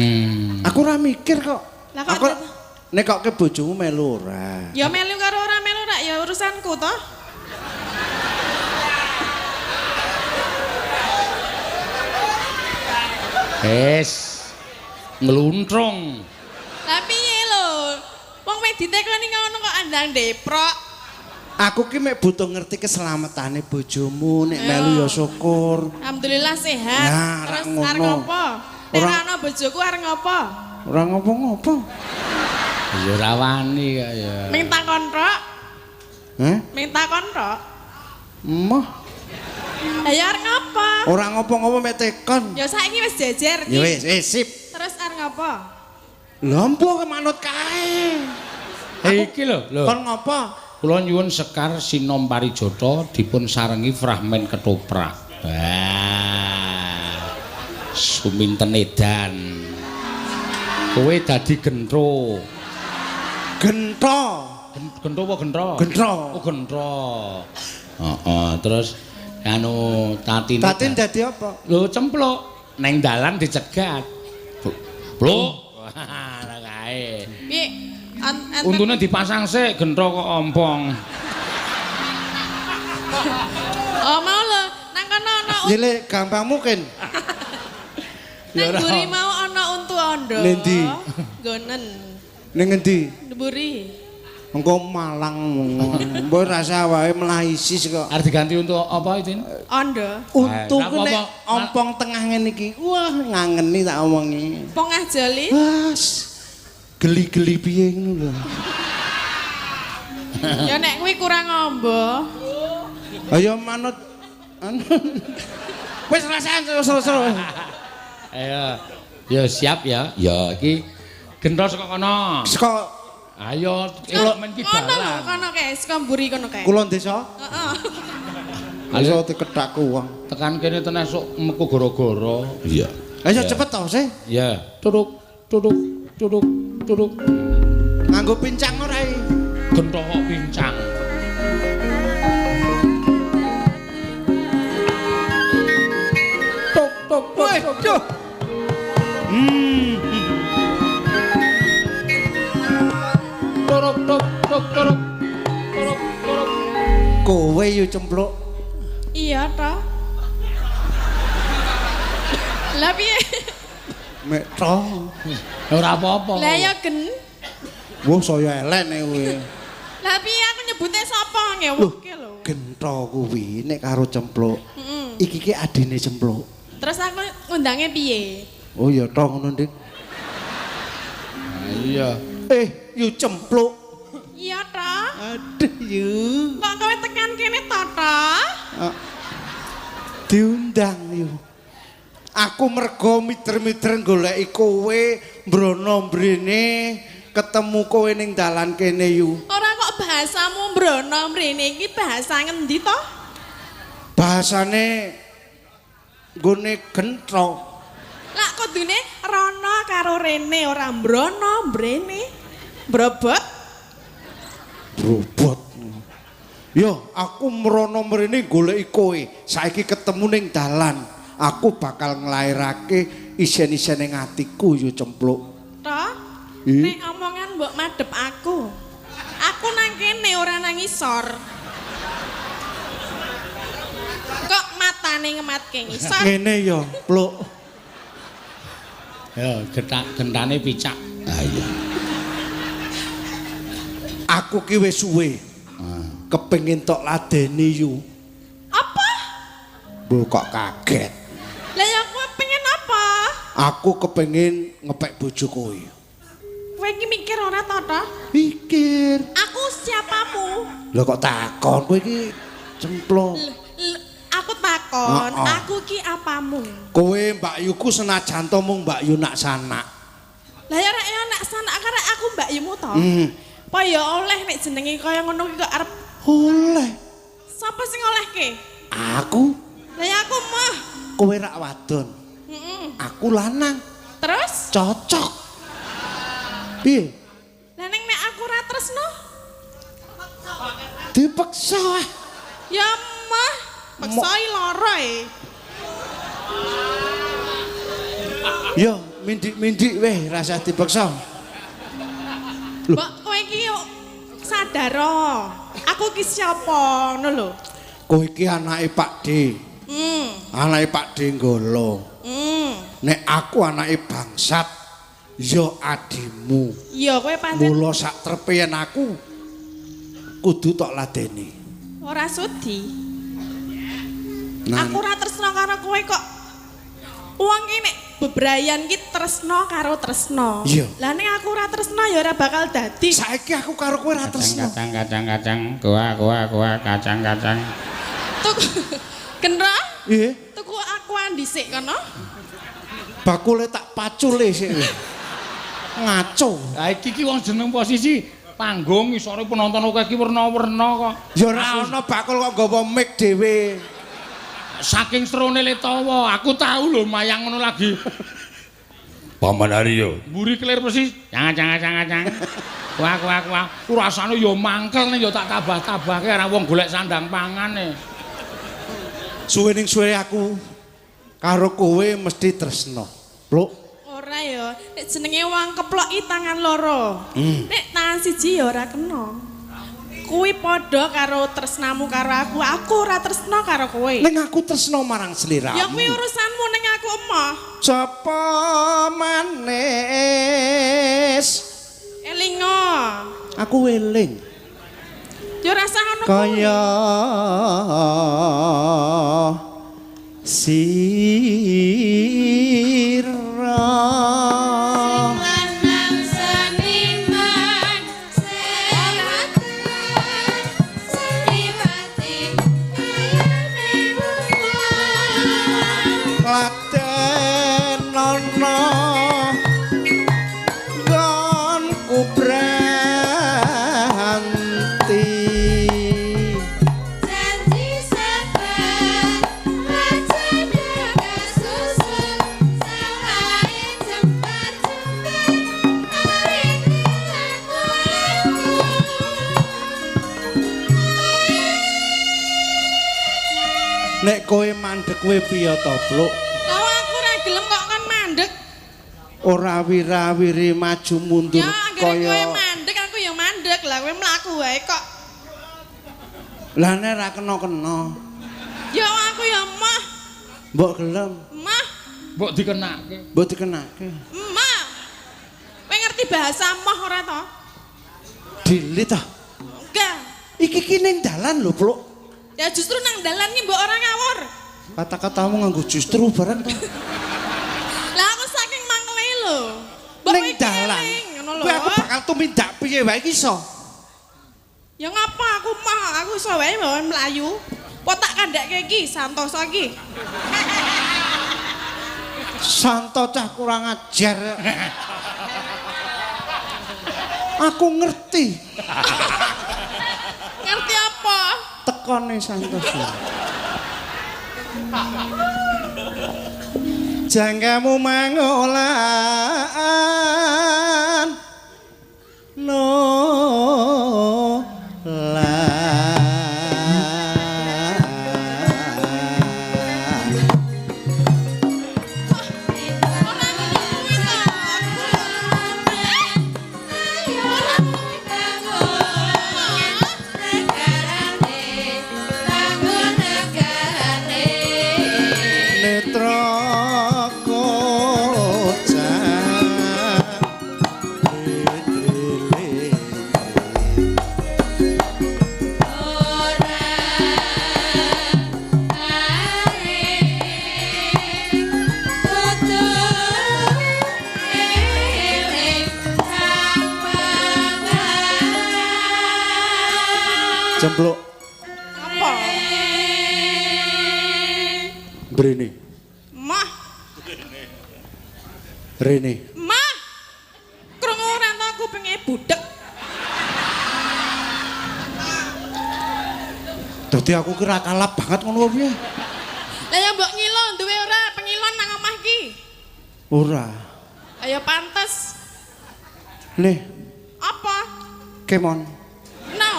Speaker 2: Aku ora mikir kok.
Speaker 3: Lah kok
Speaker 2: Aku nek kok ke bojomu melu ora.
Speaker 3: ya melu karo ora melu rak ya urusanku toh.
Speaker 1: Ngeluntrung.
Speaker 3: Lah piye lho? Wong wis ditekoni ngono kok andang deprok.
Speaker 2: Aku ki mek butuh ngerti keselamatane bojomu, nek melu ya syukur.
Speaker 3: Alhamdulillah sehat.
Speaker 2: Nah,
Speaker 3: Terus
Speaker 2: ngono.
Speaker 3: arep ngopo? Nek
Speaker 2: Ora-
Speaker 3: ora ana bojoku arep ngopo?
Speaker 2: Ora ngopo-ngopo.
Speaker 1: Ya ora wani kok ya.
Speaker 3: Minta kontrak.
Speaker 2: Heh?
Speaker 3: Minta kontrak.
Speaker 2: Emoh,
Speaker 3: Lah ya arep ngopo?
Speaker 2: ora ngopo-ngopo mek tekon.
Speaker 3: Ya saiki wis jejer
Speaker 2: Ya
Speaker 3: iki.
Speaker 2: wis, sip.
Speaker 3: Terus arep ngopo?
Speaker 2: Lompo ke manut kae.
Speaker 1: Iki lho.
Speaker 2: Kon ngopo?
Speaker 1: Kula nyuwun Sekar Sinom Parijata dipun sarengi fragmen ketoprak. Wah. Suminten edan. Kowe dadi gentro.
Speaker 2: Gento.
Speaker 1: Gentro apa gentro?
Speaker 2: Gentro.
Speaker 1: Oh gentro. Heeh, terus anu tatine.
Speaker 2: Tatin dadi apa?
Speaker 1: Lho cempluk neng dalan dicegat. Bluk. Wah, kae.
Speaker 3: Piye?
Speaker 1: Untune dipasang sik gentro kok ompong.
Speaker 3: Oh mau lho, nang kono ana
Speaker 2: Nyele gampang mungkin.
Speaker 3: nang mburi mau ana untu ondo.
Speaker 2: Nendi?
Speaker 3: Gonen.
Speaker 2: Ning endi?
Speaker 3: Mburi.
Speaker 2: Engko Malang. Mbok rasa wae melahisis kok.
Speaker 1: Arep diganti untuk apa itu?
Speaker 3: Ondo.
Speaker 2: Untu
Speaker 1: Lah,
Speaker 2: ku nek
Speaker 1: apa-apa.
Speaker 2: ompong tengah ngene iki. Wah, ngangeni tak omongi.
Speaker 3: Pongah jali.
Speaker 2: Wes. Geli-geli piye ngono lho.
Speaker 3: Ya nek kuwi kurang ombo.
Speaker 2: Ayo manut. Wis rasaan seru-seru.
Speaker 1: Ayo. Ya siap ya. Ya iki gentro saka kono.
Speaker 2: Saka
Speaker 1: Ayo men ki
Speaker 3: Kono lho,
Speaker 1: dalan.
Speaker 3: kono kae, saka mburi kono kae.
Speaker 2: kulon desa.
Speaker 3: Heeh.
Speaker 2: Iso diketakku wong.
Speaker 1: Tekan kene tenan sok meku gara-gara. Iya.
Speaker 2: Ayo cepet to, sih.
Speaker 1: Ya. Tuduk tuduk tuduk tuduk.
Speaker 2: Nganggo pincang ora iki?
Speaker 1: Gentro kok pincang.
Speaker 2: Tok tok tok tok.
Speaker 1: Turuk tuk tuk turuk. Turuk turuk.
Speaker 2: Kowe yo cempluk.
Speaker 3: Iya toh. Lah piye?
Speaker 2: Mek to.
Speaker 1: Ora apa-apa.
Speaker 3: Lah ya gen.
Speaker 2: Wah, saya elek nek kowe.
Speaker 3: Lah piye aku nyebute sapa ngeweke lho.
Speaker 2: Gentho kuwi nek karo cempluk.
Speaker 3: Heeh.
Speaker 2: Iki ki adine cempluk.
Speaker 3: Terus aku ngundange piye?
Speaker 2: Oh ya to ngono, Dik.
Speaker 1: Iya.
Speaker 2: Yo cempluk.
Speaker 3: Iya toh.
Speaker 2: Aduh yo.
Speaker 3: Kok kowe tekan kene to toh?
Speaker 2: Diundang yo. Aku mergo miter-miter goleki kowe mbrono mrene ketemu kowe ning dalan kene yo.
Speaker 3: Ora kok bahasamu mbrono mrene iki bahasa ngendi to?
Speaker 2: Bahasane nggone gentho.
Speaker 3: Lah kudune rono karo rene ora mbrono mrene. Brobot.
Speaker 2: Robot. Yo, aku mrono mrene goleki kowe. Saiki ketemu ning dalan. Aku bakal nglairake isen-isen ning atiku yo cempluk.
Speaker 3: Toh?
Speaker 2: Ih.
Speaker 3: Nek omongan mbok madhep aku. Aku nang kene ora nang ngisor. Kok matane ngematke ngisor?
Speaker 2: Ngene yo, Pluk.
Speaker 1: Ya, gentane picak. Ah iya.
Speaker 2: Aku ki wis suwe. Kepengin tok ladeni yu.
Speaker 3: Apa?
Speaker 2: Mbok kok kaget.
Speaker 3: Lah ya kowe pengen apa?
Speaker 2: Aku kepengin ngepek bojo kowe.
Speaker 3: Kowe iki mikir ora to, toh?
Speaker 2: Pikir.
Speaker 3: Aku siapamu?
Speaker 2: Lho kok takon kowe iki cempluk.
Speaker 3: Aku takon,
Speaker 2: Oh, oh.
Speaker 3: aku ki apamu?
Speaker 2: Kowe Mbak Yuku senajan to mung Mbak Yu nak sanak.
Speaker 3: Lah ya rek ya nak sanak karek aku Mbak Yumu to. Apa ya oleh nek jenenge kaya ngono ki kok arep
Speaker 2: Oleh.
Speaker 3: sapa sing olehke?
Speaker 2: Aku
Speaker 3: Lah ya aku mah.
Speaker 2: kowe rak wadon. Aku lanang.
Speaker 3: Terus?
Speaker 2: Cocok. Piye?
Speaker 3: Lah nek aku ora tresno?
Speaker 2: Dipeksa.
Speaker 3: Ya mah, maksai lara e.
Speaker 2: Yo, mindik-mindik weh rasa dipeksa.
Speaker 3: Mbok kowe iki yo sadar aku ki siapa ngono lho.
Speaker 2: Kowe iki anake Pak D. Anake Pak D Nggolo. Nek aku anake bangsat, yo adimu.
Speaker 3: Iya kowe pancen
Speaker 2: Mula sak trepeyen aku kudu tok ladeni.
Speaker 3: ora sudi.
Speaker 2: Nah,
Speaker 3: Aku ora tresno karo kowe kok. Wong ki nek bebrayan ki tresno karo tresno.
Speaker 2: Iya.
Speaker 3: Lah nek aku ora tresno ya ora bakal dadi.
Speaker 2: saiki aku karo kowe ra tresno.
Speaker 1: Kacang, kuah, kacang.
Speaker 3: Tuku Kendra?
Speaker 2: Iya,
Speaker 3: Tuku akuan dhisik kono.
Speaker 2: bakule tak pacule sik. Ngaco.
Speaker 1: Lah iki ki wong jeneng posisi panggung isore penonton akeh iki werna-werna kok.
Speaker 2: Ya ora ana bakul kok nggawa mic dhewe.
Speaker 1: Saking serone letawa, aku tahu lho mayang ngono lagi. Paman Aryo. Mburi kelir persis. Cang. Kuah. Rasane ya mangkel nek ya tak tabah-tabahke ora wong golek sandang pangan e.
Speaker 2: Suwe aku karo kowe mesti tresno. Pluk.
Speaker 3: Ora ya, nek jenenge wong keploki tangan loro. Nek tangan siji ya ora kena. Kuwi padha karo tresnamu karo aku ora tresno karo kowe.
Speaker 2: Ning aku tresno marang sliramu.
Speaker 3: Ya kuwi urusanmu ning aku emoh.
Speaker 2: Sapa manis?
Speaker 3: Elingo.
Speaker 2: Aku weling.
Speaker 3: Ya ora usah ngono kuwi.
Speaker 2: Kaya sira.
Speaker 4: Lanang seniman seniwati kayane wong
Speaker 2: Laten ana nggonku branti.
Speaker 4: janji sabar rajane kasusun salahe jembar-jembar arep
Speaker 2: Nek kowe mandek kowe piye to, Pluk?
Speaker 3: Lah aku ora gelem kok kon mandek.
Speaker 2: Ora wira-wiri maju mundur
Speaker 3: Ya anggere kowe
Speaker 2: kaya.
Speaker 3: mandek aku ya mandek. Lah kowe mlaku wae kok.
Speaker 2: Lah nek ra kena-kena,
Speaker 3: Ya aku ya mah,
Speaker 2: mbok gelem,
Speaker 3: mah,
Speaker 1: Mbok dikenake.
Speaker 2: mbok dikenake.
Speaker 3: mah. Kowe ngerti bahasa mah ora to?
Speaker 2: Dilit ah.
Speaker 3: Enggak.
Speaker 2: Iki ki ning dalan lho, Pluk.
Speaker 3: Ya justru nang dalan ki mbok ora ngawur.
Speaker 2: Kata-katamu nganggo justru barang to.
Speaker 3: Lah aku saking mangkele lho. Mbok
Speaker 2: Ning
Speaker 3: iki
Speaker 2: dalan.
Speaker 3: eling, ngono lho.
Speaker 2: Kowe aku bakal tumindak piye wae iki iso.
Speaker 3: Ya ngapa aku mah, aku iso wae bawa mlayu. Po tak kandhake iki santoso iki.
Speaker 2: Santo cah kurang ajar. Aku ngerti
Speaker 3: Ngerti apa?
Speaker 2: tekone Santoso. Jangkamu mangolan nolan. Cempluk
Speaker 3: Apa?
Speaker 2: mrene.
Speaker 3: Mah,
Speaker 2: Rene.
Speaker 3: mah. Krungu ora ta kupinge budek.
Speaker 2: Dadi aku kira kalap banget ngono piye?
Speaker 3: Lah ya mbok ngilo duwe ora pengilon nang omah iki?
Speaker 2: Ora.
Speaker 3: Ayo pantes.
Speaker 2: Nih,
Speaker 3: Apa?
Speaker 2: kemon.
Speaker 3: No.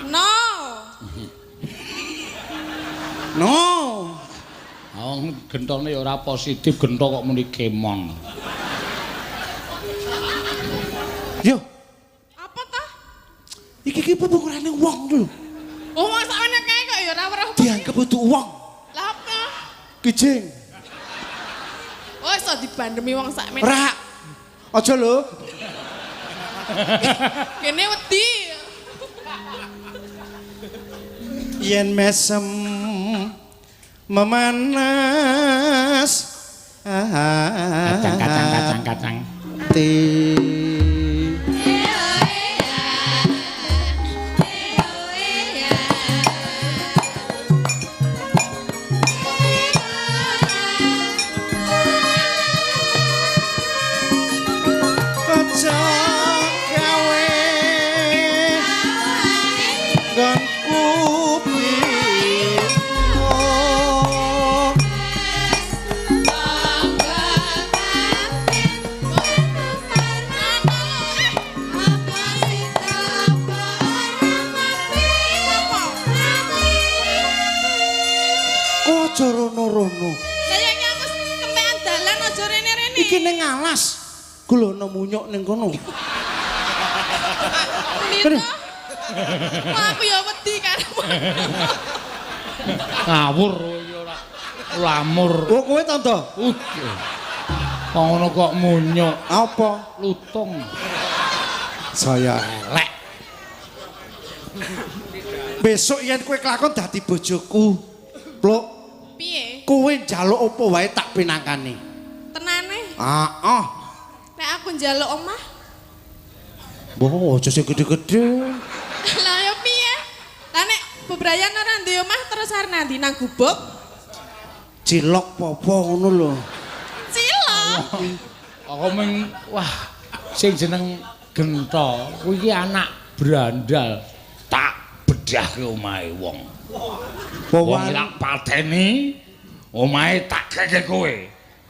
Speaker 3: No.
Speaker 2: No.
Speaker 1: Wong gentone ya ora positif, gento kok muni kemon.
Speaker 2: Yo,
Speaker 3: Apa ta?
Speaker 2: iki pepungkurane wong lho.
Speaker 3: Oh, masa ana kae kok ya ora weruh.
Speaker 2: Dianggep butuh wong.
Speaker 3: Lah apa?
Speaker 2: Kijing.
Speaker 3: Oh, iso dibandemi wong sakmen.
Speaker 2: Ora. Aja lho.
Speaker 3: Kene wedi.
Speaker 2: Yen mesem memanas
Speaker 1: Kacang.
Speaker 2: ti kaca gawe gonku pino kok aja rono-rono
Speaker 3: Lah ya aku kempean dalan aja rene-rene.
Speaker 2: iki ning alas gulono munyuk ning kono
Speaker 3: Lito. Wah, aku ya wedi karepmu.
Speaker 1: Ngawur iki ora lamur.
Speaker 2: oh kowe tanda
Speaker 1: Kok ngono kok munyuk,
Speaker 2: apa
Speaker 1: lutung,
Speaker 2: saya
Speaker 1: elek.
Speaker 2: besok yen kowe kelakon dadi bojoku pluk
Speaker 3: Piye?
Speaker 2: kowe njaluk apa wae tak pinangkani
Speaker 3: Tenane.
Speaker 2: ah
Speaker 3: Nek aku njaluk omah,
Speaker 2: boh aja sing gede-gede
Speaker 3: lah ya piye? Lah nek bebrayan ora duwe omah terus arep nang ndi nang gubuk?
Speaker 2: cilok popo ngono lho
Speaker 3: Cilok.
Speaker 1: Aku meng wah sing jeneng Gento kuwi iki anak brandal tak bedahke omahe wong. Wong lak pateni omahe tak keke kowe.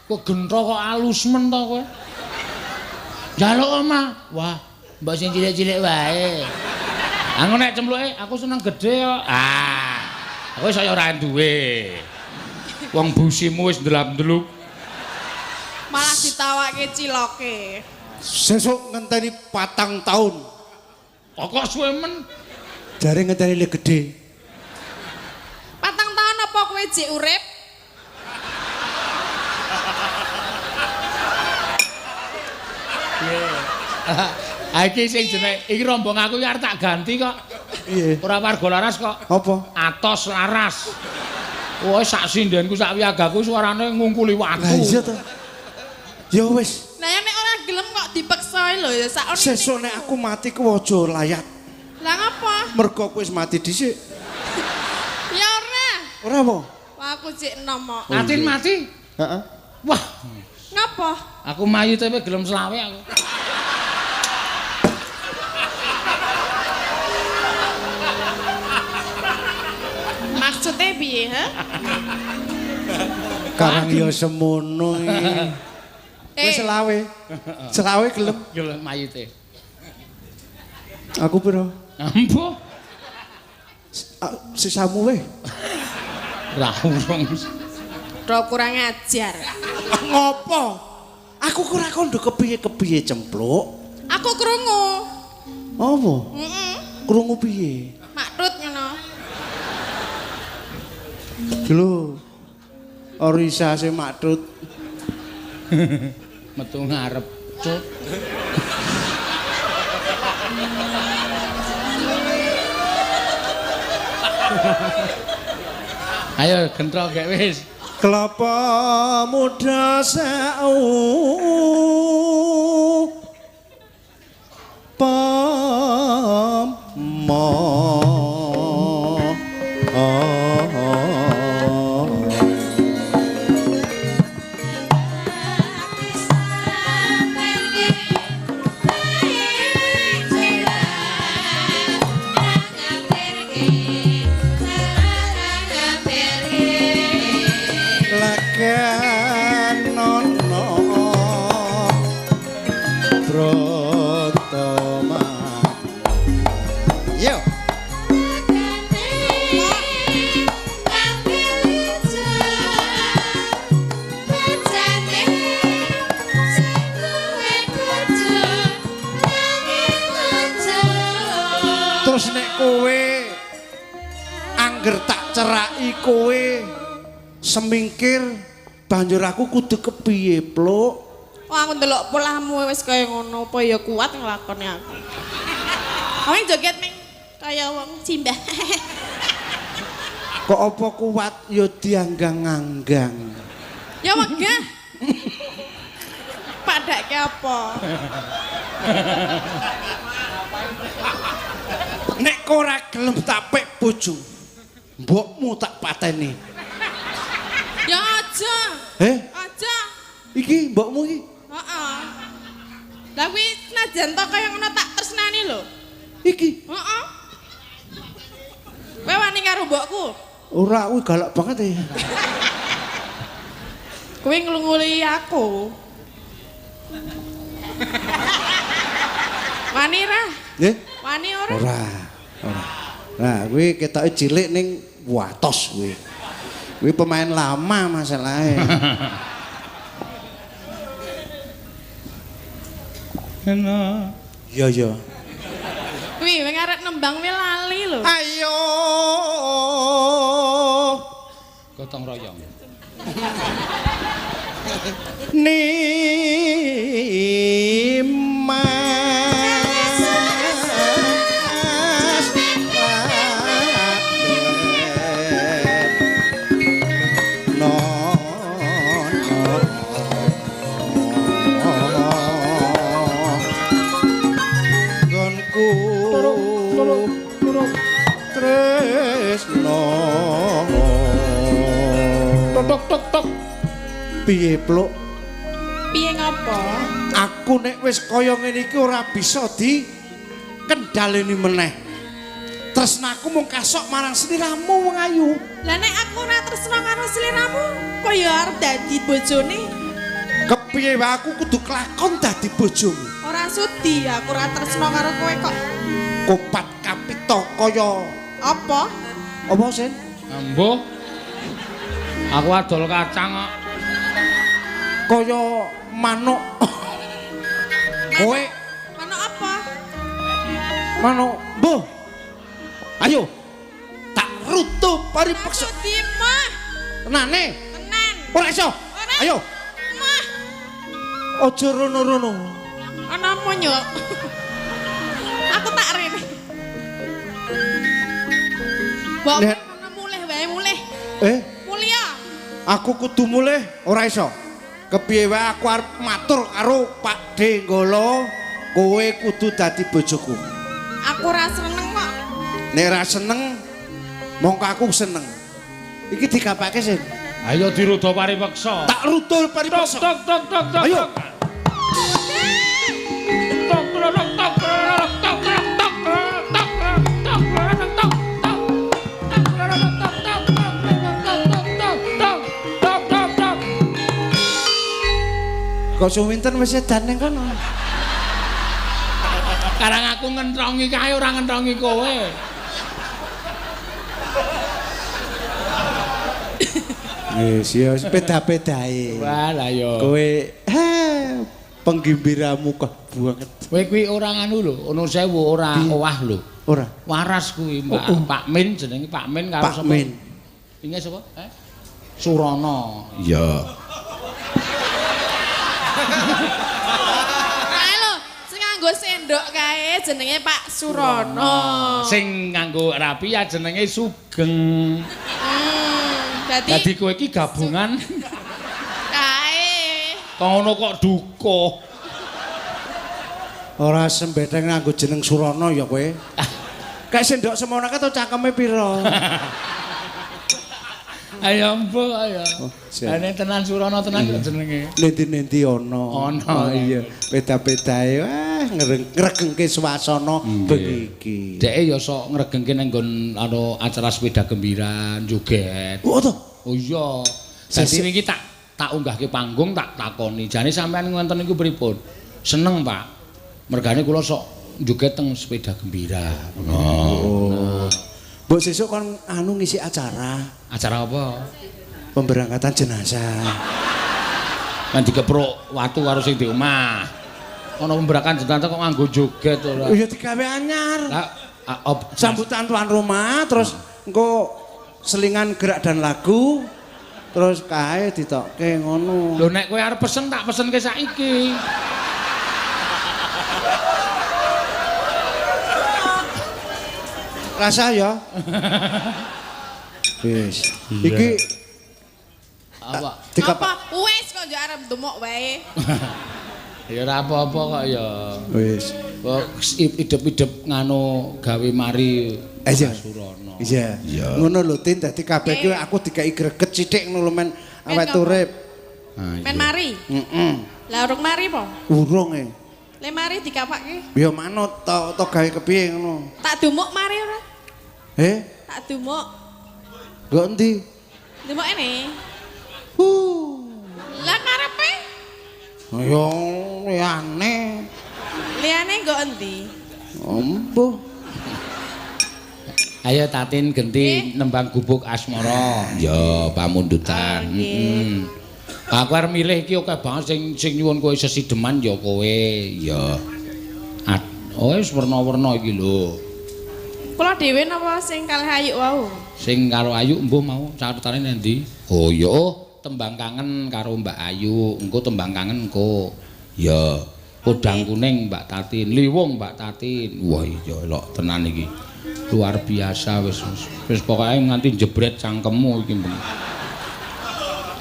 Speaker 1: Kok Gento kok alus men to kowe? Njaluk omah. Wah, mbok sing cilik-cilik wae. Aku nek cempluke aku seneng gede kok. Aku saya ora duwe. Wong busimu wis ndelap-ndeluk.
Speaker 3: Malah ditawake ciloke.
Speaker 2: sesuk ngenteni 4 tahun
Speaker 1: Kok suwe men?
Speaker 2: jare ngenteni le gede
Speaker 3: 4 tahun apa kowe jek urip?
Speaker 1: Iki sing jenenge iki rombong aku iki arep tak ganti kok.
Speaker 2: iya
Speaker 1: Ora warga laras kok.
Speaker 2: apa
Speaker 1: Atos laras. Wah sak sindenku sak wiagaku suarane ngungkuli watu.
Speaker 2: lah iya to ya wis
Speaker 3: Nah ya nek ora gelem kok dipeksa lho ya sak ono.
Speaker 2: sesuk nek aku mati ku aja layat
Speaker 3: Lah ngapa?
Speaker 2: mergo kowe wis mati dhisik
Speaker 3: Ya ora.
Speaker 2: ora apa
Speaker 3: Wah aku jek enom kok.
Speaker 1: Atin mati.
Speaker 2: heeh
Speaker 1: Wah,
Speaker 3: Ngapa?
Speaker 1: aku mayu tapi gelem selawe aku.
Speaker 3: Maksudnya piye, ha?
Speaker 2: karang ya semono iki kowe selawe gelem
Speaker 1: Gelem mayite.
Speaker 2: aku piro
Speaker 1: Ampuh.
Speaker 2: sisamu we
Speaker 1: Ra urung.
Speaker 3: Ro kurang ajar.
Speaker 2: ngopo aku ora kondo kepiye-kepiye cempluk
Speaker 3: Aku krungu.
Speaker 2: apa
Speaker 3: Heeh.
Speaker 2: krungu piye
Speaker 3: Makrut ngono.
Speaker 2: lho Orisa sing maktut
Speaker 1: Metu ngarep. Cut. Ayo Gento gek wis.
Speaker 2: kelapa muda sau pamon kowe angger tak ceraki kowe semingkir banjur aku kudu kepiye, Pluk?
Speaker 3: Oh, aku ndelok polahmu wis kaya ngono, apa ya kuat nglakoni aku. Kamu joget ming kaya wong simbah.
Speaker 2: Kok apa kuat ya dianggang-anggang.
Speaker 3: Ya wegah. Padake apa?
Speaker 2: Nek kok ora gelem tak pek bojo, mbokmu tak pateni.
Speaker 3: Ya aja. Aja.
Speaker 2: Iki mbokmu iki?
Speaker 3: Heeh. Lah kuwi senajan to kaya ngono tak tresnani lho.
Speaker 2: Iki.
Speaker 3: Heeh. Kowe wani karo mbokku?
Speaker 2: Ora, kuwi galak banget ya.
Speaker 3: Kowe nglunguli aku. Wani ra?
Speaker 2: Nggih?
Speaker 3: Wani ora?
Speaker 2: Ora. Nah, kuwi ketoke cilik ning watos kuwi. Kuwi pemain lama masalahe. Iya, iya.
Speaker 3: Kuwi wing arep nembang kuwi lali lho.
Speaker 2: Ayo.
Speaker 1: Gotong royong.
Speaker 2: Tok. Piye, Pluk?
Speaker 3: Piye ngapa?
Speaker 2: Aku nek wis kaya ngene iki ora bisa kendhaleni meneh. Tresnaku mung kasok marang sliramu wong ayu.
Speaker 3: Lah nek aku ora tresna karo sliramu, kaya arep dadi bojone.
Speaker 2: Kepiye wae aku kudu kelakon dadi bojomu.
Speaker 3: Ora sudi aku ora tresna karo kowe kok.
Speaker 2: Kopat kapito kaya
Speaker 3: Apa?
Speaker 2: apa Sen?
Speaker 1: Ambo. Aku adol kacang kok.
Speaker 2: Kaya manuk. Kowe
Speaker 3: Manuk apa?
Speaker 2: manuk mbuh. Ayo. Tak rutuh paripeksa.
Speaker 3: Sudi mah.
Speaker 2: Tenane.
Speaker 3: Tenan.
Speaker 2: Ora iso.
Speaker 3: Ora.
Speaker 2: Ayo.
Speaker 3: Mah.
Speaker 2: Aja rono-rono.
Speaker 3: Ana monyo. Aku tak rene. Mbok
Speaker 2: Nek-
Speaker 3: ana mulih wae mulih.
Speaker 2: Mulia. Aku kudu mulih ora iso. Kepiye wae aku arep matur karo Pak Denggolo, kowe kudu dadi bojoku.
Speaker 3: Aku ora seneng kok.
Speaker 2: Nek ora seneng, mongko aku seneng. Iki digapake Sen.
Speaker 1: Ayo dirudo paripeksa.
Speaker 2: Tak rudul paripeksa.
Speaker 1: Tok.
Speaker 2: Ayo. Kok suwinten wis edan ning kono.
Speaker 1: Karang aku ngentrongi kae ora ngentrongi kowe.
Speaker 2: Wis ya beda-bedae.
Speaker 1: Wah, lah yo.
Speaker 2: Kowe penggimbiramu kok banget.
Speaker 1: Kowe kuwi ora nganu lho, ono sewu ora owah lho.
Speaker 2: Ora.
Speaker 1: Waras kuwi, Mbak. Pak Min jenenge Pak Min karo
Speaker 2: Pak
Speaker 1: sapa?
Speaker 2: Min.
Speaker 1: Inge sapa? Surono.
Speaker 2: Iya.
Speaker 3: Kae lho, sing nganggo sendok kae jenenge Pak Surono.
Speaker 1: Sing nganggo rapi ya jenenge Sugeng. Dadi kowe iki gabungan
Speaker 3: Kae.
Speaker 1: kok ngono kok duka.
Speaker 2: Ora sembedeng nganggo jeneng Surono ya kowe. Kayak sendok semono to cangkeme pira?
Speaker 1: Ayo mbok ayo.
Speaker 2: siap.
Speaker 1: Ane tenan Surono tenan kok jenenge.
Speaker 2: Nendi-nendi ana.
Speaker 1: Ana.
Speaker 2: Oh, iya, beda-bedae. Wah, ngregengke swasana bengi iki.
Speaker 1: Deke ya sok ngregengke nang nggon acara sepeda gembiran joget.
Speaker 2: Oh, to.
Speaker 1: Oh iya. Dadi wingi tak unggahke panggung tak takoni. Jane sampean ngonten niku pripun? Seneng, Pak. Mergane kula sok joget teng sepeda gembira.
Speaker 2: Oh. Mbok sesuk kon anu ngisi acara
Speaker 1: Acara apa?
Speaker 2: pemberangkatan jenazah.
Speaker 1: Kan dikepruk watu karo sing di omah. Ana pemberangkatan jenazah kok nganggo joget ora.
Speaker 2: Oh ya digawe anyar.
Speaker 1: Lah
Speaker 2: Sambutan tuan rumah terus engko selingan gerak dan lagu terus kae ditokke ngono.
Speaker 1: Lho nek kowe arep pesen tak pesenke saiki.
Speaker 2: Rasa ya. Wis. Iki
Speaker 1: Apa?
Speaker 3: Apa? Wes kok njak arep ndemok wae.
Speaker 1: Ya ora apa-apa kok ya.
Speaker 2: wis.
Speaker 1: Kok idep-idep nganu gawe mari
Speaker 2: Iya.
Speaker 1: Surana.
Speaker 2: Iya. Ngono lho Tin dadi kabeh ki aku dikai greget sithik ngono lho men awet urip.
Speaker 3: Men mari.
Speaker 2: Heeh.
Speaker 3: Lah urung mari po?
Speaker 2: Urung e.
Speaker 3: Le mari dikapakke.
Speaker 2: Ya manut to gawe kepiye ngono.
Speaker 3: Tak dumuk mari ora? Tak dumuk.
Speaker 2: Nggo endi?
Speaker 3: Dumuk ene.
Speaker 2: Huh.
Speaker 3: Lah karepe?
Speaker 2: Ya liyane.
Speaker 3: Liyane nggo endi?
Speaker 2: Empuh.
Speaker 1: Ayo Tatin genti nembang gubuk asmara. Ya pamundutan. Aku arep milih iki akeh banget sing nyuwun kowe sesideman ya kowe. Ya. Oh wis werna-werna iki lho.
Speaker 3: Kula dhewe napa sing kalih ayu wau?
Speaker 1: Sing karo Ayu mbuh mau catetane endi? Oh ya tembang kangen karo Mbak Ayu. Engko tembang kangen engko. Ya. Kodang kuning Mbak Tatin, liwung Mbak Tatin. Wah iya elok tenan iki. Luar biasa wis pokoke nganti jebret cangkemmu iki mbeng.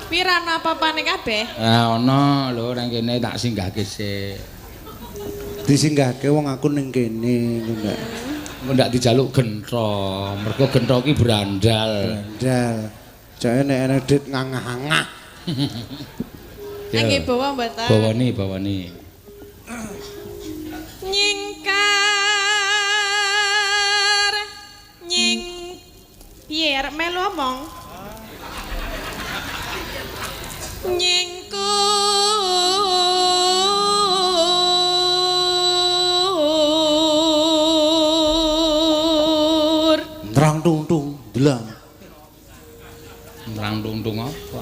Speaker 3: Pirana apa-apane kabeh?
Speaker 1: Ana lho nang kene tak singgahke sik.
Speaker 2: Disinggahke wong aku ning kene enggak.
Speaker 1: Engko ndak dijaluk gentro, mergo gentro ki brandal.
Speaker 2: Bandal. Jane nek ana dit ngangah-angah.
Speaker 3: Nggih bawa mboten.
Speaker 1: Bawani.
Speaker 3: Piye arep melu omong? Nyingkur.
Speaker 2: Terang tung-tung delang.
Speaker 1: Nerang tung-tung apa?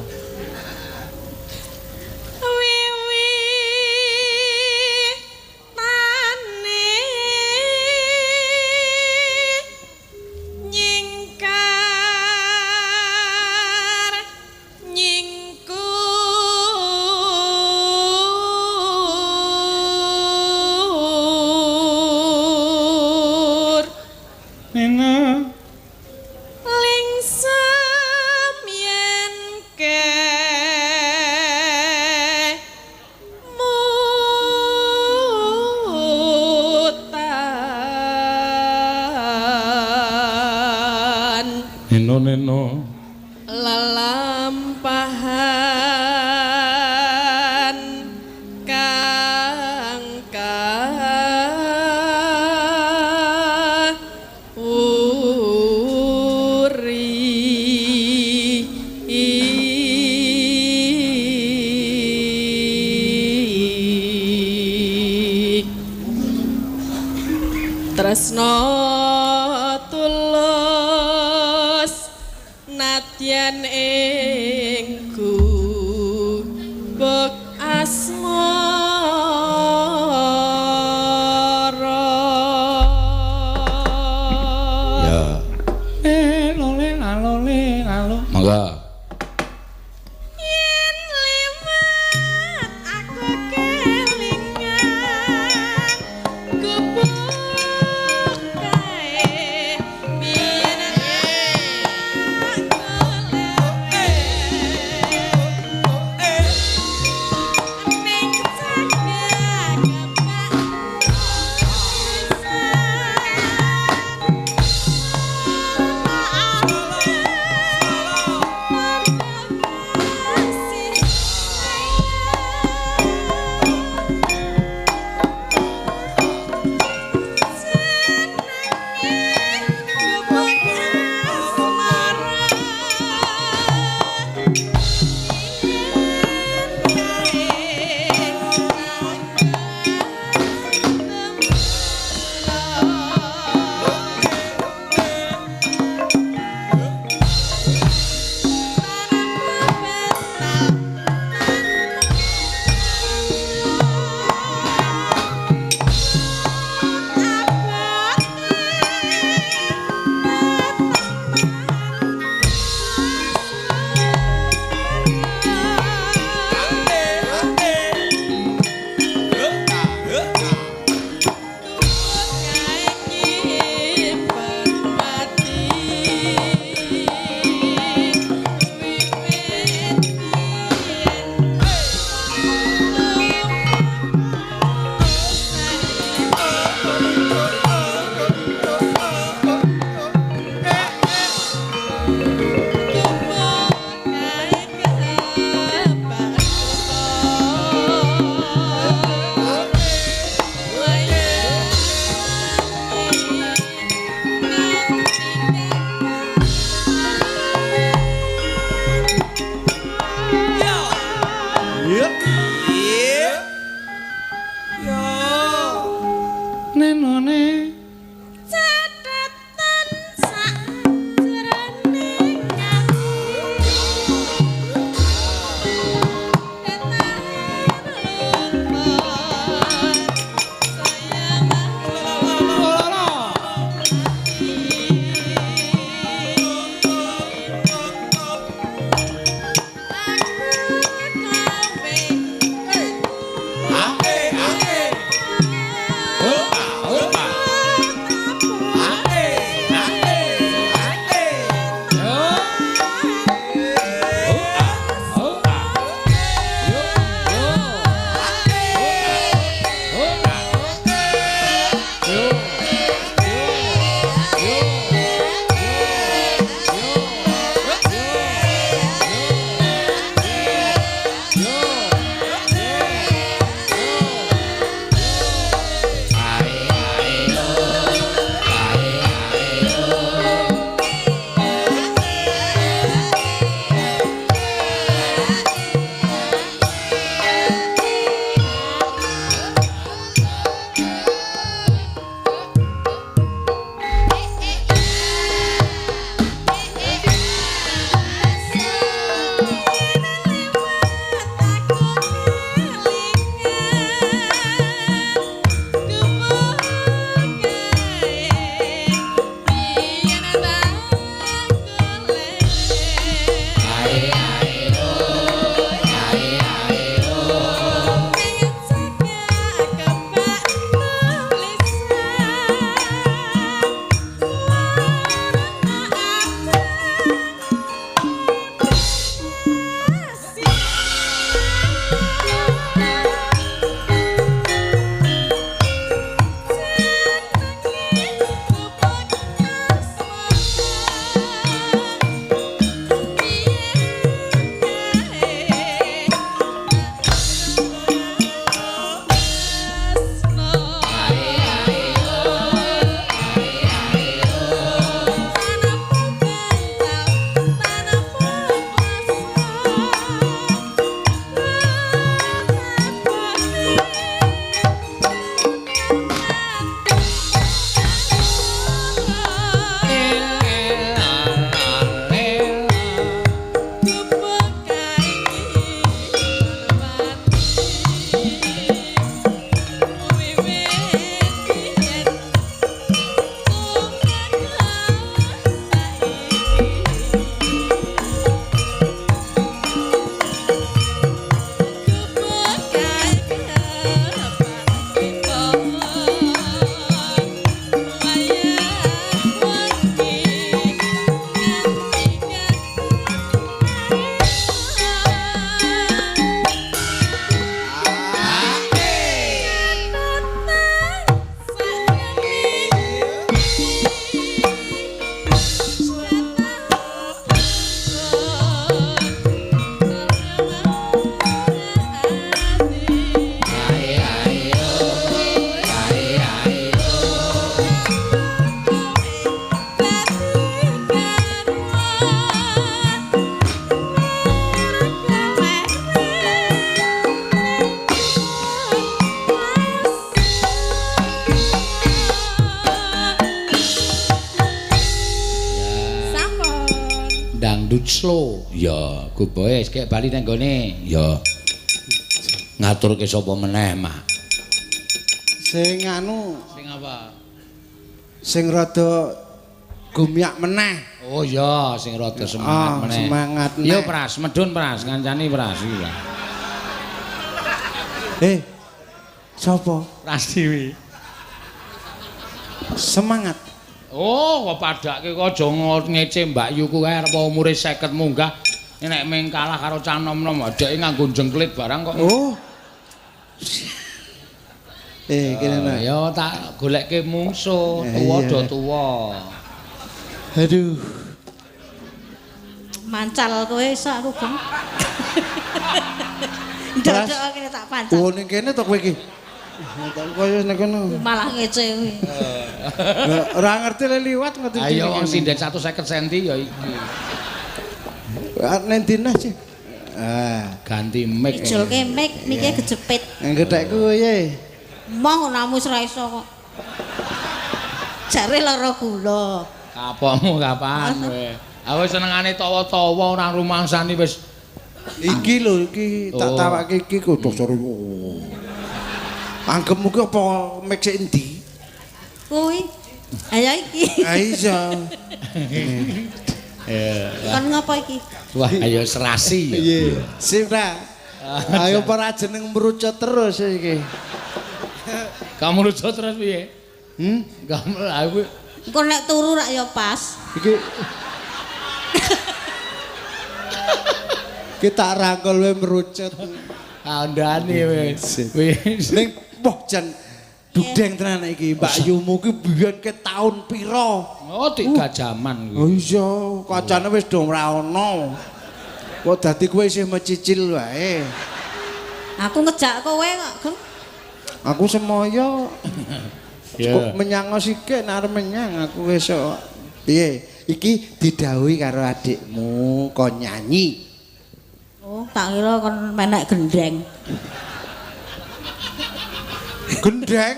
Speaker 1: Neno
Speaker 3: lelampahan kang tresno tulus nadyan ingku bek asmara
Speaker 1: ya lole lalo monggo
Speaker 3: yen liwat aku kelingan gubuk kae biyen aku lewe
Speaker 1: nenone
Speaker 3: catatan sak jroning ati
Speaker 1: dangdut slow ya guboe sik bali nang gone ya ngaturke sapa meneh mah
Speaker 2: Sing anu,
Speaker 1: sing apa
Speaker 2: sing rada gumyak meneh.
Speaker 1: oh ya sing rada semangat meneh
Speaker 2: Semangat meneh.
Speaker 1: yo Pras medun Pras ngancani Pras iki lah
Speaker 2: Sapa?
Speaker 1: Pras Dewi
Speaker 2: Semangat.
Speaker 1: oh kok padake kok aja ngece Mbak Yu ku kae arep umure 50 munggah nek meng kalah karo cah nom-nom dheke nganggo jengklit barang kok
Speaker 2: Oh. Kene nak.
Speaker 1: ya tak goleke mungsuh tuwa do tuwa
Speaker 2: Aduh.
Speaker 4: Mancal kowe sak aku, Gong. Ndadok kene tak pancal.
Speaker 2: Oh ning kene to kowe iki. Tak koyo nek kono.
Speaker 4: Malah ngece kowe.
Speaker 2: Ora ngerti le liwat ngerti.
Speaker 1: ayo wong sinden 150 cm ya iki
Speaker 2: Nek dinah sih.
Speaker 1: ganti mic
Speaker 4: Ijolke mic niki kejepit.
Speaker 2: Gethek kuwi.
Speaker 4: Moh namu ora iso kok. Jare lara gula.
Speaker 1: Kapokmu kapan kowe? Aku senengane tawa-tawa ora rumangsani wis.
Speaker 2: Iki lho iki tak
Speaker 1: Oh.
Speaker 2: tawake iki kudu sore. Anggepmu ki apa mik sik endi?
Speaker 4: Kuwi. Ayo iki.
Speaker 2: Ha iya.
Speaker 4: Kon ngapa iki?
Speaker 1: Wah, ayo serasi ya.
Speaker 2: Iya. Sip ra. Ayo para jeneng merucut terus iki.
Speaker 1: Kamu lucu terus piye? Kamu aku
Speaker 4: Engko nek turu rak ya pas.
Speaker 2: Iki kita rangkul we merucut.
Speaker 1: kandhane wis. Wis.
Speaker 2: Ning wah jan dudeng tenan iki Mbak Yumu ki biyen ke taun pira?
Speaker 1: Oh, 3 jaman
Speaker 2: Oh
Speaker 1: kuwi.
Speaker 2: iya, kacane wis do ora ana. Kok dadi kowe isih mecicil wae.
Speaker 4: Aku ngejak kowe kok, Geng.
Speaker 2: Aku semoyo
Speaker 1: Ya.
Speaker 2: kok menyang sithik nek arep menyang aku esuk. Piye? Iki didhawuhi karo adikmu kon nyanyi.
Speaker 4: Oh, tak kira kon menek gendeng.
Speaker 2: Gendeng.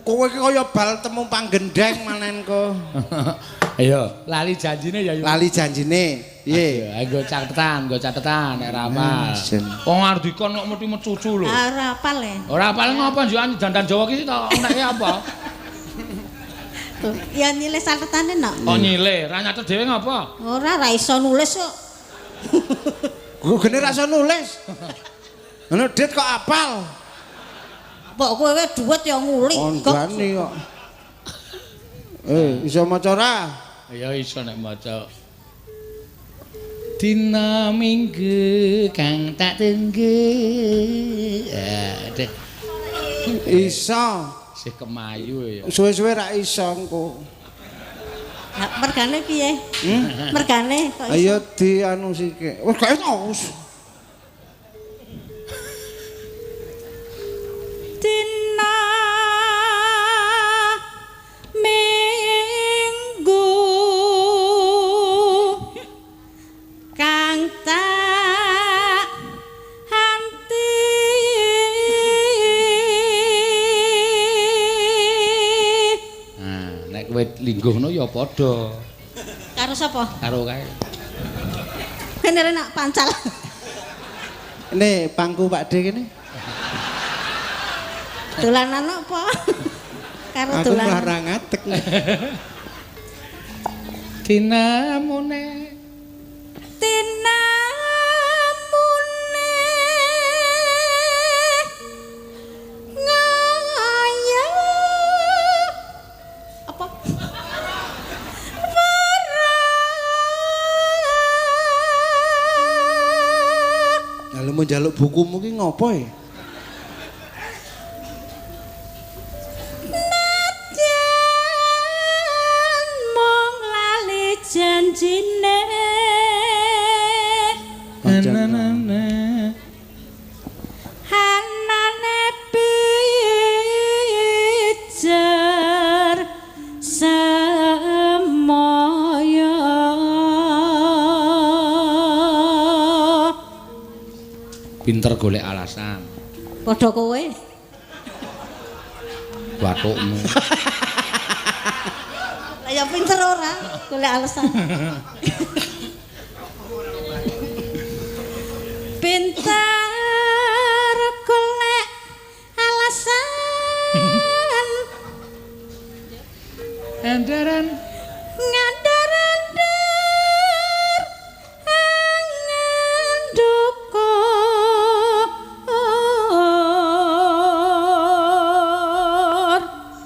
Speaker 2: Kowe iki kaya bal temu panggendeng manenku.
Speaker 1: Ayo, lali janjine ya.
Speaker 2: Lali janjine. Piye?
Speaker 1: Ayo nggo catetan nek ora apal.
Speaker 2: Jen.
Speaker 1: Wong arep dikon kok mesti mecucu lho.
Speaker 4: Ora apal ya.
Speaker 1: Ora apal ngopo njuk dandan Jawa ki to eneke apa?
Speaker 4: Tuh, ya nilai catetane nok.
Speaker 1: Kok nyile, ra nyatet dhewe ngopo?
Speaker 4: Ora iso nulis kok.
Speaker 2: Gue gene rasa nulis. Ngono dit kok apal.
Speaker 4: Mbok kowe duwet ya nguli.
Speaker 2: Onggani kok. Iso maca ora?
Speaker 1: Ya iso nek maca. Dina Minggu kang tak tunggu. Aduh,
Speaker 2: Iso.
Speaker 1: sih kemayu ya.
Speaker 2: Suwe-suwe ra iso engko.
Speaker 4: Nah, mergane piye? Mergane kok iso.
Speaker 2: Ayo dianu sithik. Wis gak taus.
Speaker 4: Dina Minggu kang tak hanti
Speaker 1: Nah, nek kowe lingguhno ya padha
Speaker 4: karo sapa?
Speaker 1: karo kae.
Speaker 4: Bener nak pancal.
Speaker 2: Nih pangku Pak D kene.
Speaker 4: Dolanan apa? Karo
Speaker 2: Aku
Speaker 4: dolanan.
Speaker 2: melarang ngadeg.
Speaker 1: Dinamune
Speaker 4: Tinamune ngaya apa?
Speaker 2: Lalu mau njaluk bukumu ki ngopo ya?
Speaker 4: Nadyan mung lali janjine hanane pijer semoyo
Speaker 1: pinter golek alasan.
Speaker 4: padha kowe
Speaker 1: Bathukmu.
Speaker 4: lah ya pinter ora golek alasan pinter golek alasan
Speaker 1: Endaran
Speaker 4: ngandar-andar angen dukur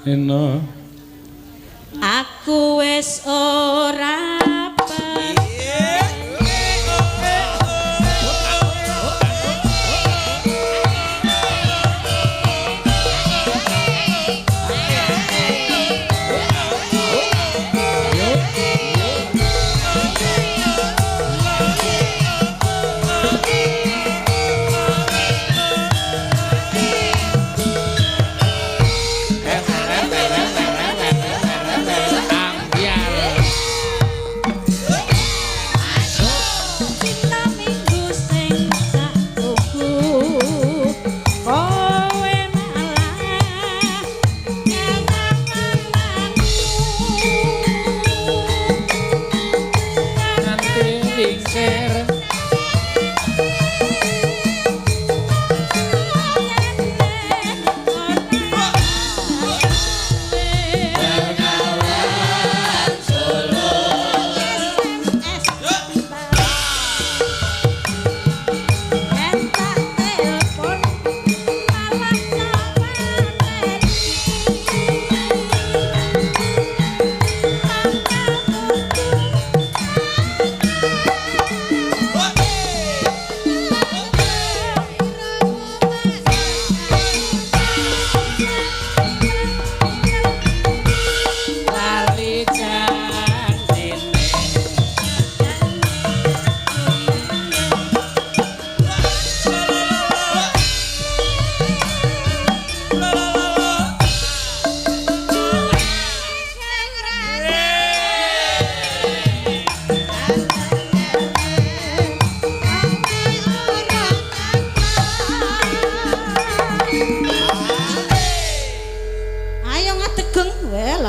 Speaker 1: eno.
Speaker 4: aku wis ora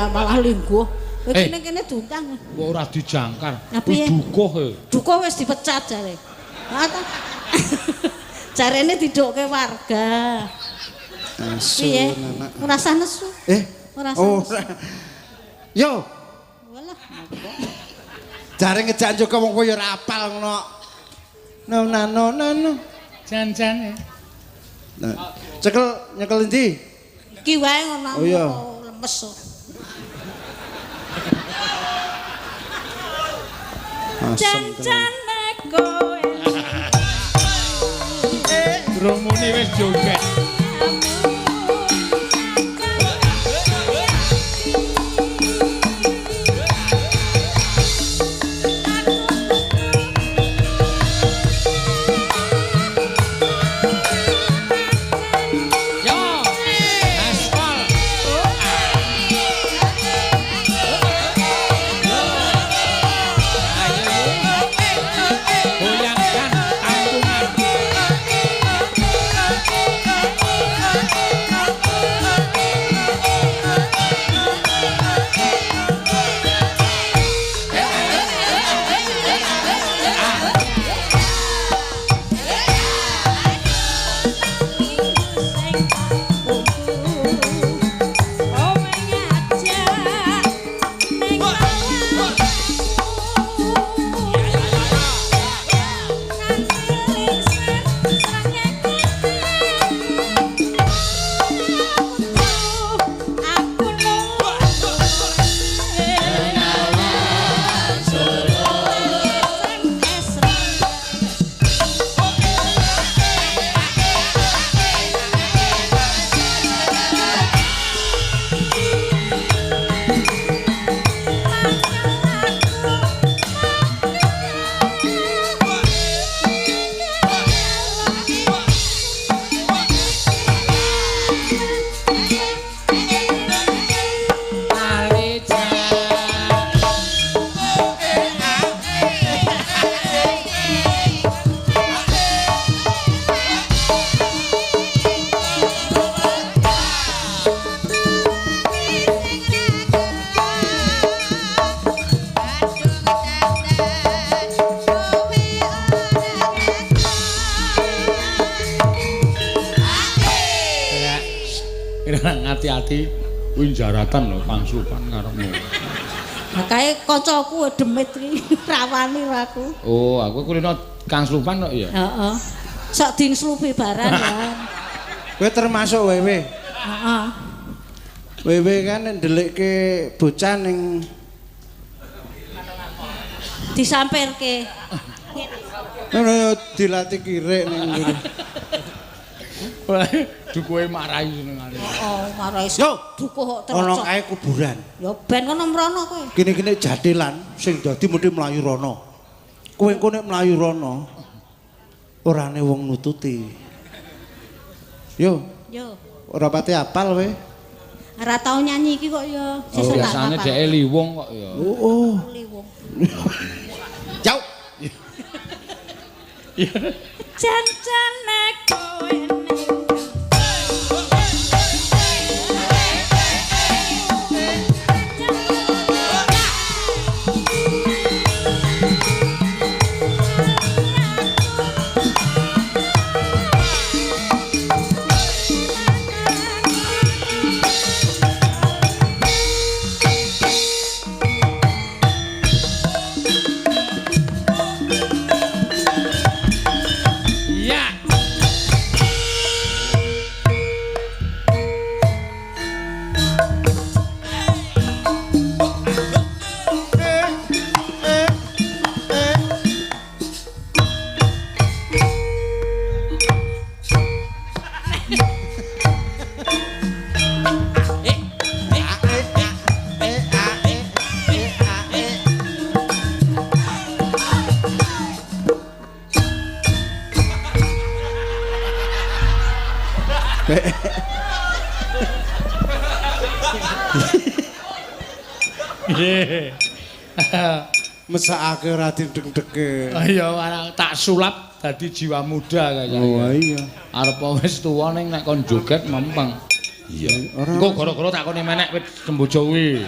Speaker 4: lah malah lingguh. Kene diundang.
Speaker 1: Kok ora dijangkar.
Speaker 4: Piye?
Speaker 1: Dukuh e.
Speaker 4: Dukuh wis dipecat jare. Ha ta. Jarene didukke warga.
Speaker 2: Asu
Speaker 4: Piye?
Speaker 2: anak.
Speaker 4: Ora sah nesu. Ora sah.
Speaker 2: Oh.
Speaker 4: nesu.
Speaker 2: Yo,
Speaker 4: Walah.
Speaker 2: jare ngejak njogo wong kowe ya ora apal ngono. No.
Speaker 1: Jan-jan.
Speaker 2: Nah, nyekel endi?
Speaker 4: Iki wae ngono.
Speaker 2: Oh, iya.
Speaker 4: Lemes.
Speaker 3: Jan-jane kowe.
Speaker 1: Durung muni wis joget. Hati-hati kuwi jaratan lho pangsupan karepmu.
Speaker 4: Lah kae kancaku demit iki rawani aku.
Speaker 1: Oh, aku kulino Kang Slupan kok ya.
Speaker 4: Heeh. Sok dinslupi barang ya.
Speaker 2: Kowe termasuk wewe.
Speaker 4: Heeh.
Speaker 2: Wewe kan ndelikke bocah ning
Speaker 4: Disampirke.
Speaker 2: ngono dilatih kirek ning ngene.
Speaker 1: Dukuhe marahi senengane.
Speaker 4: Oh, marai.
Speaker 2: Yo,
Speaker 4: dukuh kok
Speaker 2: ana
Speaker 4: tercok.
Speaker 2: kae kuburan.
Speaker 4: Ya ben kono mrono kowe.
Speaker 2: Kene-kene jatilan sing dadi mesti mlayu rono. Kowe engko nek mlayu rono orane wong nututi. Yo,
Speaker 4: Yo,
Speaker 2: ora pati apal kowe.
Speaker 4: ora tau nyanyi iki kok ya.
Speaker 1: Oh, biasane dhek liwong kok ya.
Speaker 2: Oh.
Speaker 4: Liwong.
Speaker 2: Jauh.
Speaker 3: Jan-jane kowe.
Speaker 2: Mesakake ora dideg-dege.
Speaker 1: Iya, tak sulap dadi jiwa muda kaya.
Speaker 2: Oh iya.
Speaker 1: Arep wis tuwa ning nek kon joget mempeng. Iya. Engko gara-gara takone menek wit Semboja kuwi.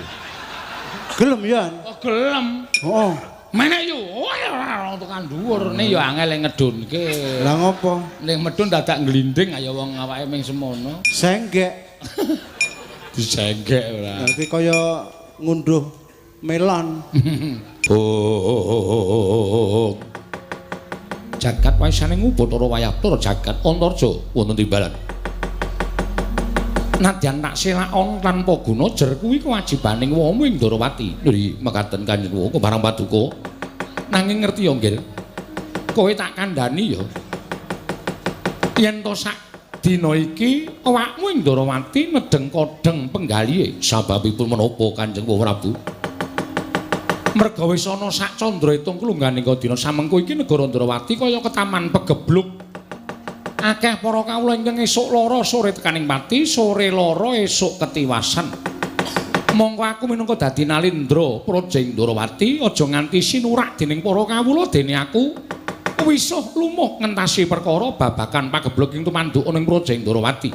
Speaker 2: Gelem ya?
Speaker 1: Oh, gelem.
Speaker 2: Heeh.
Speaker 1: Menek yo ora tekan dhuwur, ne yo angel ngedunke.
Speaker 2: Lah ngopo?
Speaker 1: Ning medun dadak nglinding ayo wong awake ming semono.
Speaker 2: Senggek.
Speaker 1: Disenggek ora.
Speaker 2: Nanti kaya ngunduh melon.
Speaker 1: Oh. Jagat waisane ngubut ora wayaptur jagat Antarja wonten timbalan. Nadyan tak selakon tanpa guna jer kuwi kewajibaning wong ing Ndarawati. Lho mekaten Kanjeng Wong barang paduka. Nanging ngerti yo nggih. Kowe tak kandhani yo. Yen to sak dina iki awakmu ing Ndarawati nedeng kodheng penggalihe sababipun menapa Kanjeng Prabu? Merga wis ana sak candra itung klungganing dina samengko iki negara Ndarawati kaya ketaman pegebluk. Akeh para kawula ingkang esuk lara sore tekaning pati, sore lara esuk ketiwasan. Monggo aku minangka dadi nalindra praja ing Ndarawati aja nganti sinurak dening para kawula dene aku wisuh lumuh ngentasi perkara babagan pagebluk ing tumanduk ning praja ing Ndarawati.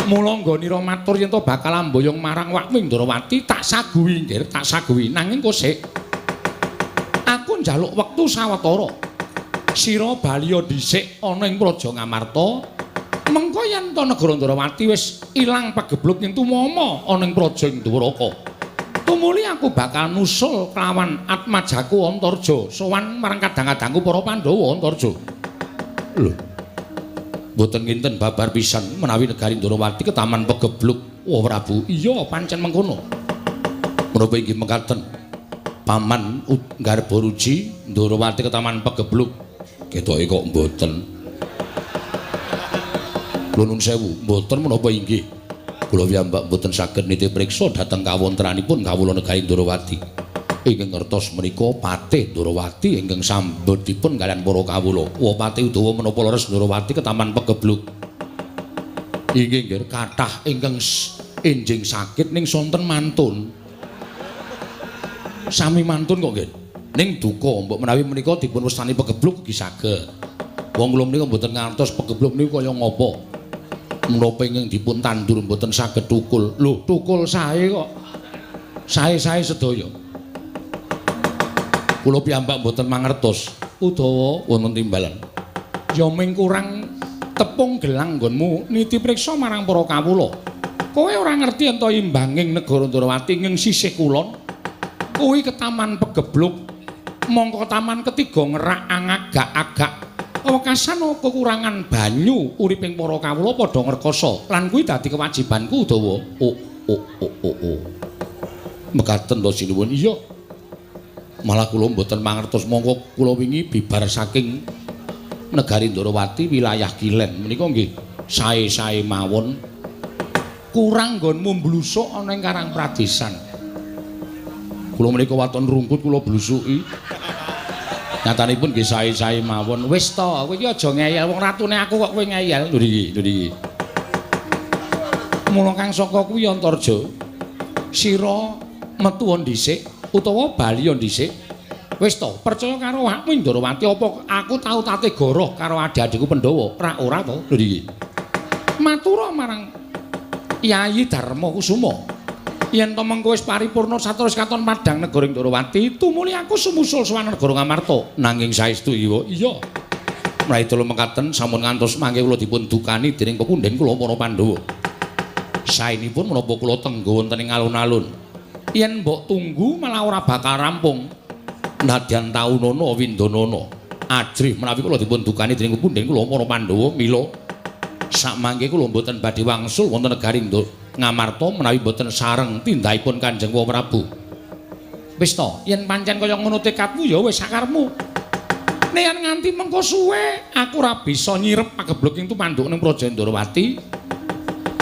Speaker 1: Mula nggonira matur yen to bakal amboyong marang wakmu ing Ndarawati tak saguhi nggih, tak saguhi nanging kok sik aku njaluk wektu sawetara. Sira baliya dhisik ana ing Praja Ngamarta. Mengko yen to negara Ndarawati wis ilang pagebluk ing tumama ana ing praja ing Dwaraka. Tumuli aku bakal nusul kelawan atmajaku Antarja sowan marang kadang-kadangku para Pandhawa Antarja. Lho. Mboten kinten babar pisan menawi negari Ndarawati ketaman pagebluk. Wah Prabu, iya pancen mengkono. Menapa inggih mekaten? Paman Garba Ruji Ndarawati ketaman pagebluk. Ketoke kok mboten. Lho nun sewu, mboten menapa inggih. Kula piyambak mboten saged niti priksa dhateng kawontenanipun kawula negari Ndarawati. Ingkang ngertos menika Patih Ndarawati ingkang sambetipun kaliyan para kawula. Wa Patih Udawa menapa leres Ndarawati ketaman pegebluk. Inggih nggih kathah ingkang enjing sakit ning sonten mantun. Sami mantun kok nggih. Ning duka mbok menawi menika dipun wastani pegebluk ugi saged. Wong kula menika mboten ngantos pegebluk niku kaya ngapa. Menapa ingkang dipun tandur mboten saged tukul. Lho, tukul sae kok. Sae-sae sedaya. Kula piyambak mboten mangertos. Udawa wonten timbalan. Ya ming kurang tepung gelang nggonmu niti priksa marang para kawula. Kowe ora ngerti ento imbanging negara Ndarawati ing sisih kulon. Kuwi ketaman pegebluk. Mongko taman ketiga ngerak angagak-agak wekasan kekurangan banyu uriping para kawula padha ngrekoso lan kuwi dadi kewajibanku Udawa. Mekaten to sinuwun. Iya. Malah kula mboten mangertos mongko kula wingi bibar saking negari Ndarawati wilayah Kilen menika nggih sae-sae mawon kurang nggonmu mblusuk ana ing Karang Pradesan. Kula menika waton rungkut kula blusuki. Nyatanipun nggih sae-sae mawon. Wis to, kowe iki aja ngeyel wong ratune aku kok kowe ngeyel. Lho niki. Mula kang saka kuwi Antarja. Sira metu dhisik utawa bali dhisik. Wis to, percaya karo awakmu Ndarawati apa aku tau tate goroh karo adik-adikku Pandhawa? Ora to. Lho niki. Matura marang Yayi Darma Kusuma. Yen to mengko wis paripurna saterus katon padhang negara Ndarawati, tumuli aku sumusul sowan negara Ngamarta. Nanging saestu iya. Mraidala mekaten sampun ngantos mangke kula dipun dukani dening pepundhen kula para Pandhawa. Saenipun menapa kula tenggo wonten ing alun-alun. Yen mbok tunggu malah ora bakal rampung. Nadyan taunana windanana. Ajrih menawi kula dipun dukani dening pepundhen kula para Pandhawa mila sakmangke kula mboten badhe wangsul wonten negari Ngamarta menawi boten sareng tindakipun Kanjeng Prabu. Wis to, yen pancen kaya ngono tekadmu ya wis sakarepmu. Nek yen nganti mengko suwe aku ora bisa nyirep pagebluk ing tumanduk ning Praja Ndarawati.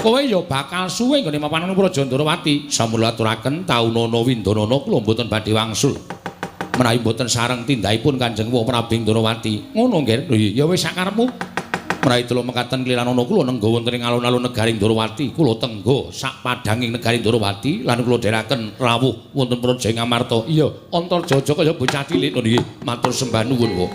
Speaker 1: Kowe ya bakal suwe nggone mapan ning Praja Ndarawati. Sampun aturaken taunana windanana kula mboten badhe wangsul. Menawi boten sareng tindakipun Kanjeng Prabu ing Ndarawati. Ngono nggih. Lho ya wis sakarepmu. Menawi telu mekaten kliranana kula nenggo wonten ing alun-alun negari Ndarawati, kula tenggo sak padhanging negari Ndarawati lan kula dherekaken rawuh wonten Praja Ngamarta. Iya, Antarja kaya bocah cilik nggih. Matur sembah nuwun, Pak.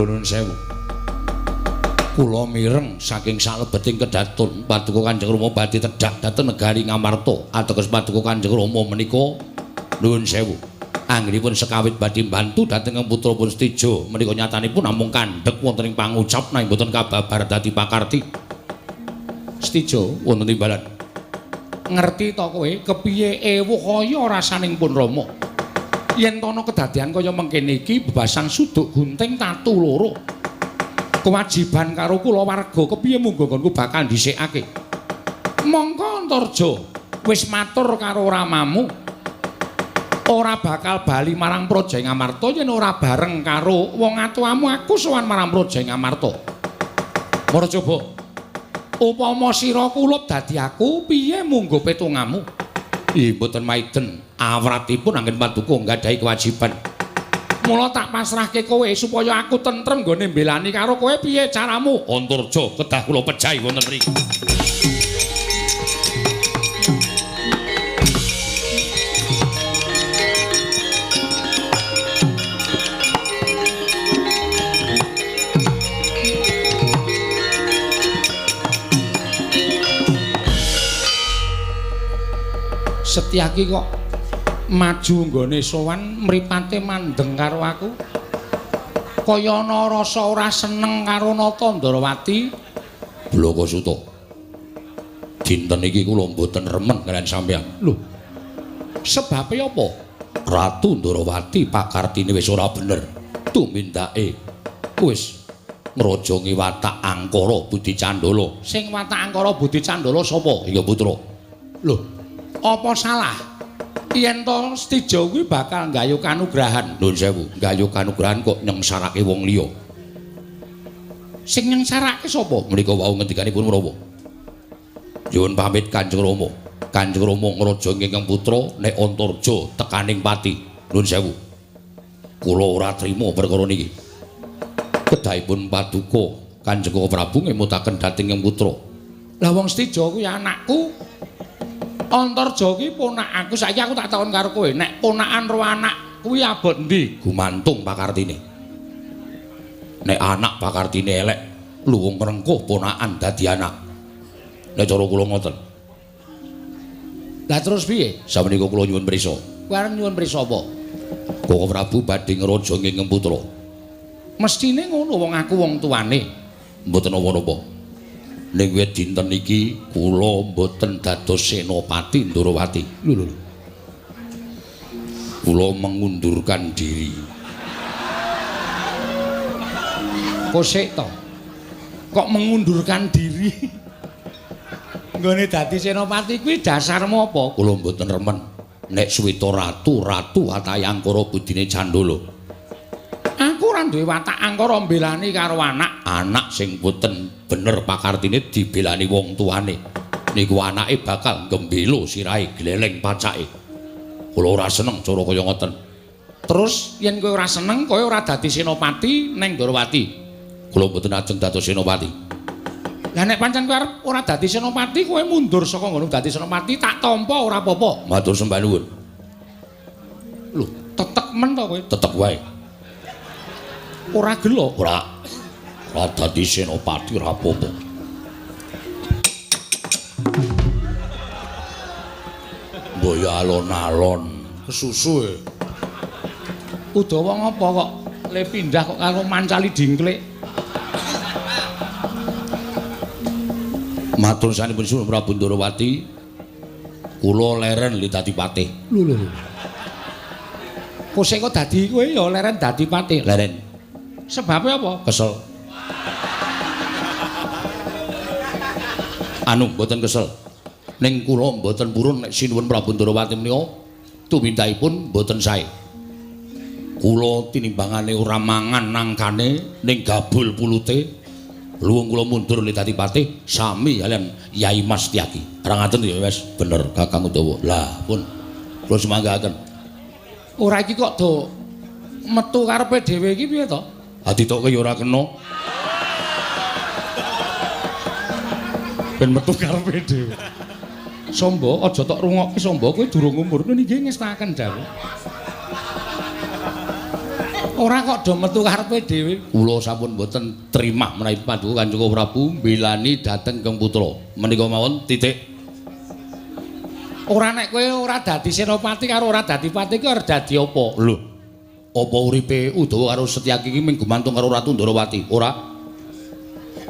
Speaker 1: Lho nuwun sewu. Kula mireng saking salebeting kedatun Paduka Kanjeng Rama badhe tedhak dhateng negari Ngamarta. Ateges Paduka Kanjeng Rama menika nuwun sewu. Anggenipun sekawit badhe mbantu dhateng putrapun Stijo menika nyatanipun namung kandhek wonten ing pangucap nanging boten kababar dadi pakarti. Stijo wonten timbalan. Ngerti to kowe kepiye ewuh kaya rasaning pun Rama. Yen ana kedadian kaya mengkene iki bebasan suduk gunting tatu loro. Kewajiban karo kula warga kepiye munggo nggonku bakal dhisikake. Mongko Antarja wis matur karo ramamu ora bakal bali marang Praja Ngamarta yen ora bareng karo wong atuamu aku sowan marang Praja Ngamarta. Mara coba upama sira kulup dadi aku piye munggo petungamu? Ih mboten maiden awratipun anggen Paduka nggadahi kewajiban. Mula tak pasrahke kowe supaya aku tentrem nggone mbelani karo kowe piye caramu? Antarja kedah kula pejahi wonten mriki. Setyaki kok maju nggone sowan mripate mandeng karo aku. Kaya ana rasa ora seneng karo Nata Ndarawati. Blakasuta. Dinten iki kula mboten remen kalian sampeyan. Lho. Sebabe apa? Ratu Ndarawati pakartine wis ora bener. Tumindake wis ngrajani watak Angkara Budi Candala. Sing watak Angkara Budi Candala sapa? Ya putra. Lho, apa salah? Yen to Stijo kuwi bakal nggayuh kanugrahan. Nuwun sewu, nggayuh kanugrahan kok nyengsarake wong liya. Sing nyengsarake sapa? Menika wau ngendikanipun Rama. Nyuwun pamit Kanjeng Rama. Kanjeng Rama ngraja ingkang putra nek Antarja tekaning pati. Nuwun sewu. Kula ora trima perkara niki. Kedahipun Paduka Kanjeng Prabu ngemutaken dhateng ing putra. Lah wong Stijo kuwi anakku. Antarja ki ponakku. Saiki aku tak takon karo kowe, nek ponakan ro anak kuwi abot endi? Gumantung pakartine. Nek anak pakartine elek, luwung merengkuh ponakan dadi anak. Nek cara kula ngoten. Lah terus piye? Sameneika kula nyuwun prisa. Kowe arep nyuwun prisa apa? Koko Prabu badhe ngraja ingkang putra. Mestine ngono wong aku wong tuane. Mboten apa-apa. Ning wit dinten iki kula mboten dados senopati Ndarawati. Lho. Kula mengundurkan diri. Kosek to. Kok mengundurkan diri? Nggone dadi senopati kuwi dasarmu apa? Kula mboten remen nek suwita ratu Atahe Angkara Budine Candala. Aku ora duwe watak angkara mbelani karo anak sing boten bener pakartine dibelani wong tuane. Niku anake bakal gembelo sirahe gleleng pacake. Kula ora seneng cara kaya ngoten. Terus yen kowe ora seneng, kowe ora dadi senopati ning Ndarawati. Kula mboten ajeng dados senopati. Lah nek pancen kowe arep ora dadi senopati, kowe mundur saka ngono dadi senopati, tak tampa ora apa-apa. Matur sembah nuwun. Lho, tetek men to kowe? Tetek wae. Ora gelo, ora dadi senopati ora apa-apa. Mbok alon-alon kesusu e. Udawa ngapa kok le pindah kok karo mancali dingklik. Matur sanipun Sunan Prabu Ndarawati, kula leren li dadi patih. Lho. Kok sing kok dadi kowe ya leren dadi patih. Leren. Sebabnya apa? Kesel. Anu mboten kesel. Ning kula mboten purun nek Sinuwun Prabu Ndarawati menika tumindakipun mboten sae. Kula tinimbangane ora mangan nangkane ning gabul pulute. Luwung kula mundur li dadi patih sami kalian Yai Mas Tyaki. Ora ngaten ya wis bener Kakang Udawa. Lah pun kula semanggaken. Ora iki kok do metu karepe dhewe iki piye to? Aditoke ya ora kena. Ben metu karepe dhewe. Sombo aja tok rungokke Sombo kowe durung umur niki ngestaken dawuh. Ora kok do metu karepe dhewe. Kula sampun mboten trimah menawi paduka Kanjeng Prabu mbelani dhateng Kang Putra. Menika mawon titik. Ora nek kowe ora dadi senopati karo ora dadi pati ki arep dadi apa? Lho. Apa uripe Udawa karo Setyaki iki mung gumantung karo Ratu Ndarawati? Ora.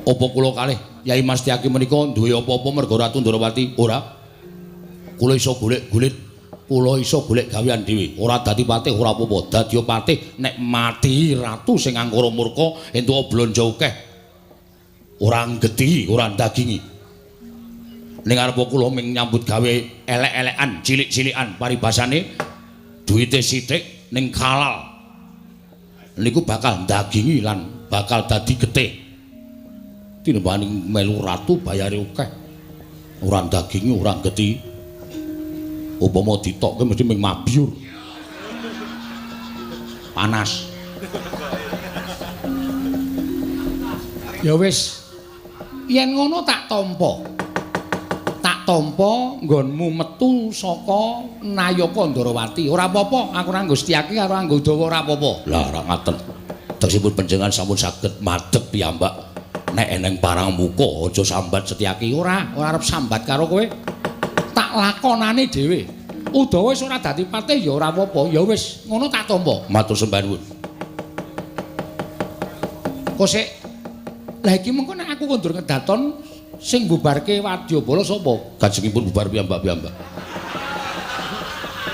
Speaker 1: Apa kula kalih Yai Mas Setyaki menika duwe apa-apa merga Ratu Ndarawati? Ora. Kula iso golek-golek kula iso golek gawean dhewe. Ora dadi patih ora apa-apa. Dadi patih nek mati ratu sing angkara murka entuk blanja akeh. Ora ngeti, ora ndagingi. Ning arep kula ming nyambut gawe elek-elekan, cilik-cilikan paribasane duwite sithik ning halal. Niku bakal ndagingi lan bakal dadi getih. Tinimbang melu ratu bayare akeh. Ora ndagingi, ora ngeti. Upama ditokke mesti ming mabyur. Panas. Ya wis. Yen ngono tak tampa. Tak tampa nggonmu metu saka Nayaka Ndarawati. Ora apa-apa, aku ora nggo Setyaki karo anggo Udawa ora apa-apa. Lah ora ngaten. Tegesipun panjenengan sampun saged madhep piyambak. Nek eneng parang muka aja sambat Setyaki ora arep sambat karo kowe. Tak lakonane dhewe. Udawa wis ora dadi patih ya ora apa-apa. Ya wis, ngono tak tampa. Matur sembah nuwun. Kosek. Lah iki mengko nek aku kondur kedaton sing bubarke Wadyabala sapa? Kajengipun bubar piyambak-piyambak.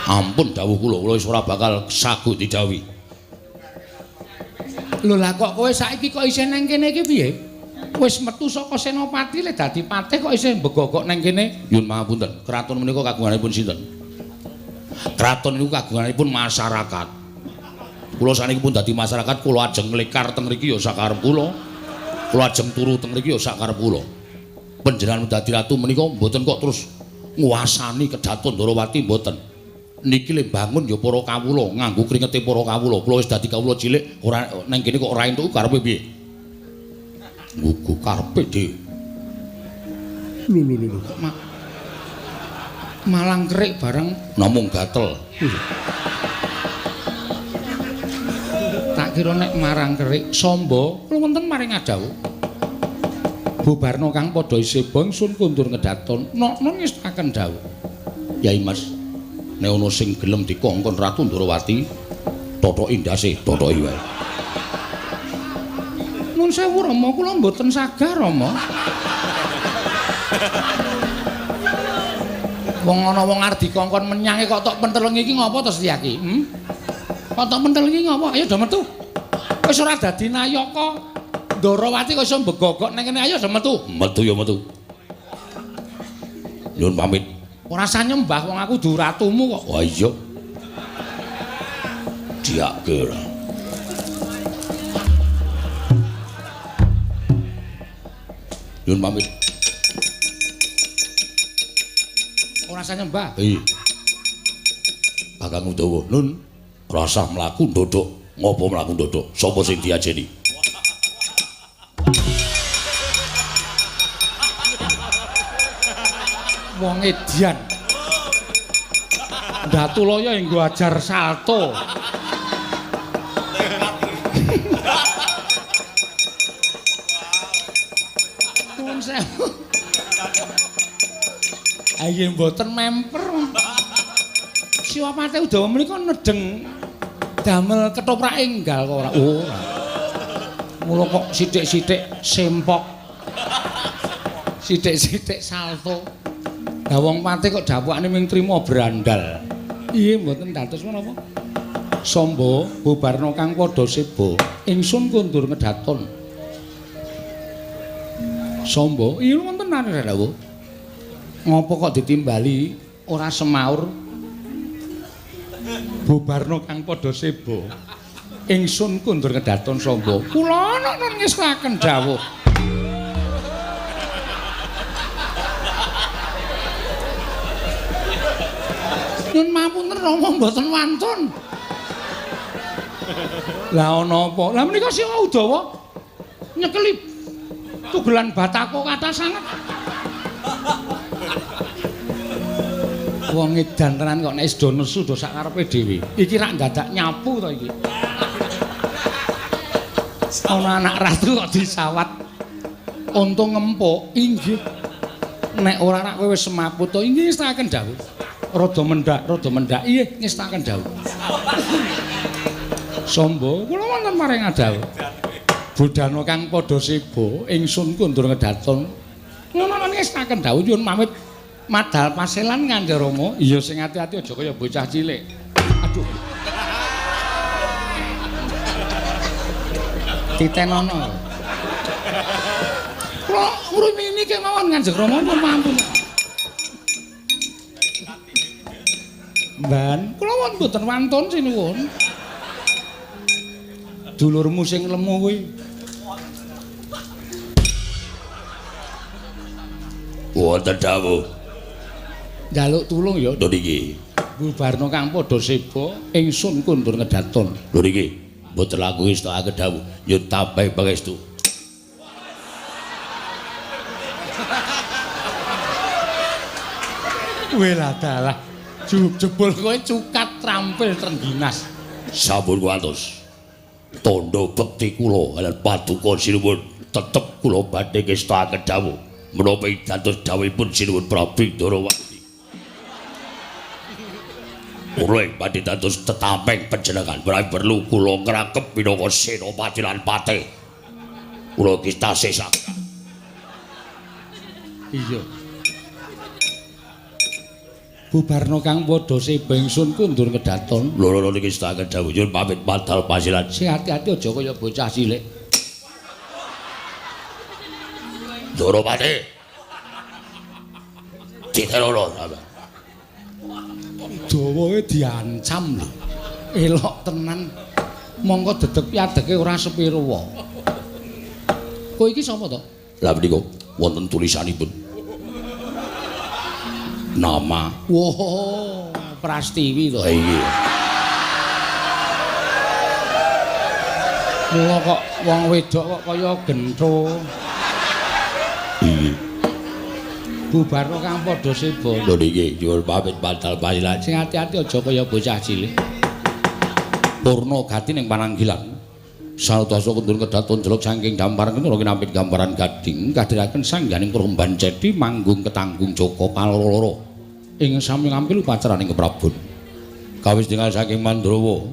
Speaker 1: Ampun dawuh kula wis ora bakal sagut didhawuhi. Lho lah kok kowe saiki kok isih nang kene iki piye? Wis metu saka senopati le dadi patih kok isih mbegogok nang kene. Nyuwun pangapunten, kraton menika kagunganipun sinten? Kraton niku kagunganipun masyarakat. Kula saniki pun dadi masyarakat, kula ajeng nglekar teng mriki ya sakarep kula. Kula ajeng turu teng mriki ya sakarep kula. Panjenengan dadi ratu menika mboten kok terus nguasani Kedaton Ndarawati mboten. Niki le bangun ya para kawula, nganggo kringete para kawula. Kula wis dadi kawula cilik, ora nang kene kok ora entuk karepe piye? Nggo karepe dhewe. Lho kok malang kerik bareng namung gatel. Tak kira nek marang kerik Samba, kula wonten maring adawuh. Bubarno kang padha isih bangsun kundur ngedaton, nok-nok ngestaken dawuh. Yai Mas, nek ana sing gelem dikongkon Ratu Ndarawati, totoki ndase, totoki wae. Nun sewu Rama, kula mboten sagah Rama. Wong ana wong arep dikongkon menyange kok tok pentelengi iki ngopo to Setyaki? Kok tok pentelengi ngopo? Ayo do metu. Wis ora dadi Nayaka Ndarawati kok iso mbegogok nang kene, ayo do metu. Metu ya metu. Nyuwun pamit. Ora usah nyembah wong aku du ratumu kok. Wah iya. Diake ora. Nyuwun pamit. Ora usah nyembah. Iya. Kakang Udawa, nun rasa mlaku ndodok. Ngopo mlaku ndodok? Sapa sing diajeni? Wong edian. Ndatulaya enggo ajar salto. Nuwun sewu. Ayo mboten memper. Siwapate Udawa menika nedeng damel ketoprak enggal kok ora. Ora. Mula kok sithik-sithik sempok. Sithik-sithik salto. Lah wong pati kok dapukane ming trima brandal. Iye mboten dados menapa? Samba bubarna kang padha seba, ingsun kundur ngedaton. Samba, iya wonten nare-nare. Ngopo kok ditimbali ora semaur? Bubarna kang padha seba, ingsun kundur ngedaton Samba. Kula nek ngestaken dawuh. Nyun mapunten Rama mboten wantun. Lah ana apa? Lah menika si Udawa nyekeli tugelan batako kathah sanget. Wong edan tenan kok nek do nesu do sak karepe dhewe. Iki rak dadak nyapu to iki. Ana anak ratu kok disawat untung ngempuk. Inggih. Nek ora anak kowe wis semaput to inggih ngestaken dawuh. Rada mendak. Iya, ngestaken dawuh. Sombo, kula wonten maring dawuh. Budana kang padha sebo, ingsun kundur ngedaton. Ngono ngestaken dawuh nyuwun pamit madal paselan Kanjeng Rama. Iya sing ati-ati aja kaya bocah cilik. Aduh. Titenono. Kula ngrumini kemawon Kanjeng Rama nyuwun pampun. Ban, kula wonten mboten wantun sinuwun. Dulurmu sing lemu kuwi.
Speaker 5: Wonten dawuh.
Speaker 1: Njaluk tulung ya.
Speaker 5: Lho niki.
Speaker 1: Bubarno kang padha seba, ingsun kundur ngedaton.
Speaker 5: Lho niki. Mboten laku istake dawuh. Nyuwun tambah pangestu.
Speaker 1: Welah dalah. Jebul kowe cukat trampil trengginas.
Speaker 5: Sampun kuantos. Tondo bekti kula lan paduka sinuwun tetep kula badhe ngestakaken dawuh. Menapa dados dawuhipun sinuwun Prabu Darawati. Kula badhe dados tetamping panjenengan perlu kula ngrakep minangka senopati lan patih. Kula kita sesaken.
Speaker 1: Iya. Bubarno kang padha seba ingsun kundur ngedaton.
Speaker 5: Loro niki setaken dawuh nyuwun pamit madal pasilan.
Speaker 1: Sing ati-ati aja kaya bocah cilik.
Speaker 5: Darawati. Diterono.
Speaker 1: Dawae diancam lho. Elok tenan. Mongko dedeg piadeke ora sepiro wae. Kowe iki sapa to?
Speaker 5: Lah menika wonten tulisanipun. Nama.
Speaker 1: Wow, Prastiwi to.
Speaker 5: Iya.
Speaker 1: Mula kok wong wedok kok kaya gentho.
Speaker 5: Iya.
Speaker 1: Bubarno kang padha seba.
Speaker 5: Lho niki nyuwun pamit madal pasilan.
Speaker 1: Sing ati-ati aja kaya bocah cilik. Purna gati ning pananggilan. Sartasa kundur kedaton jeluk saking gambaran kena kinampit gambaran gading kadiraken sangganing perumban cedhi manggung ketanggung Joko kaloro-loro ing sami ngampil upacaraning keprabon. Kawis dengan saking Mandrawa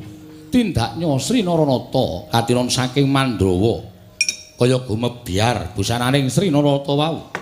Speaker 1: tindak Nyosri Naranata katiron saking Mandrawa kaya gumebyar busananing Sri Narata wau.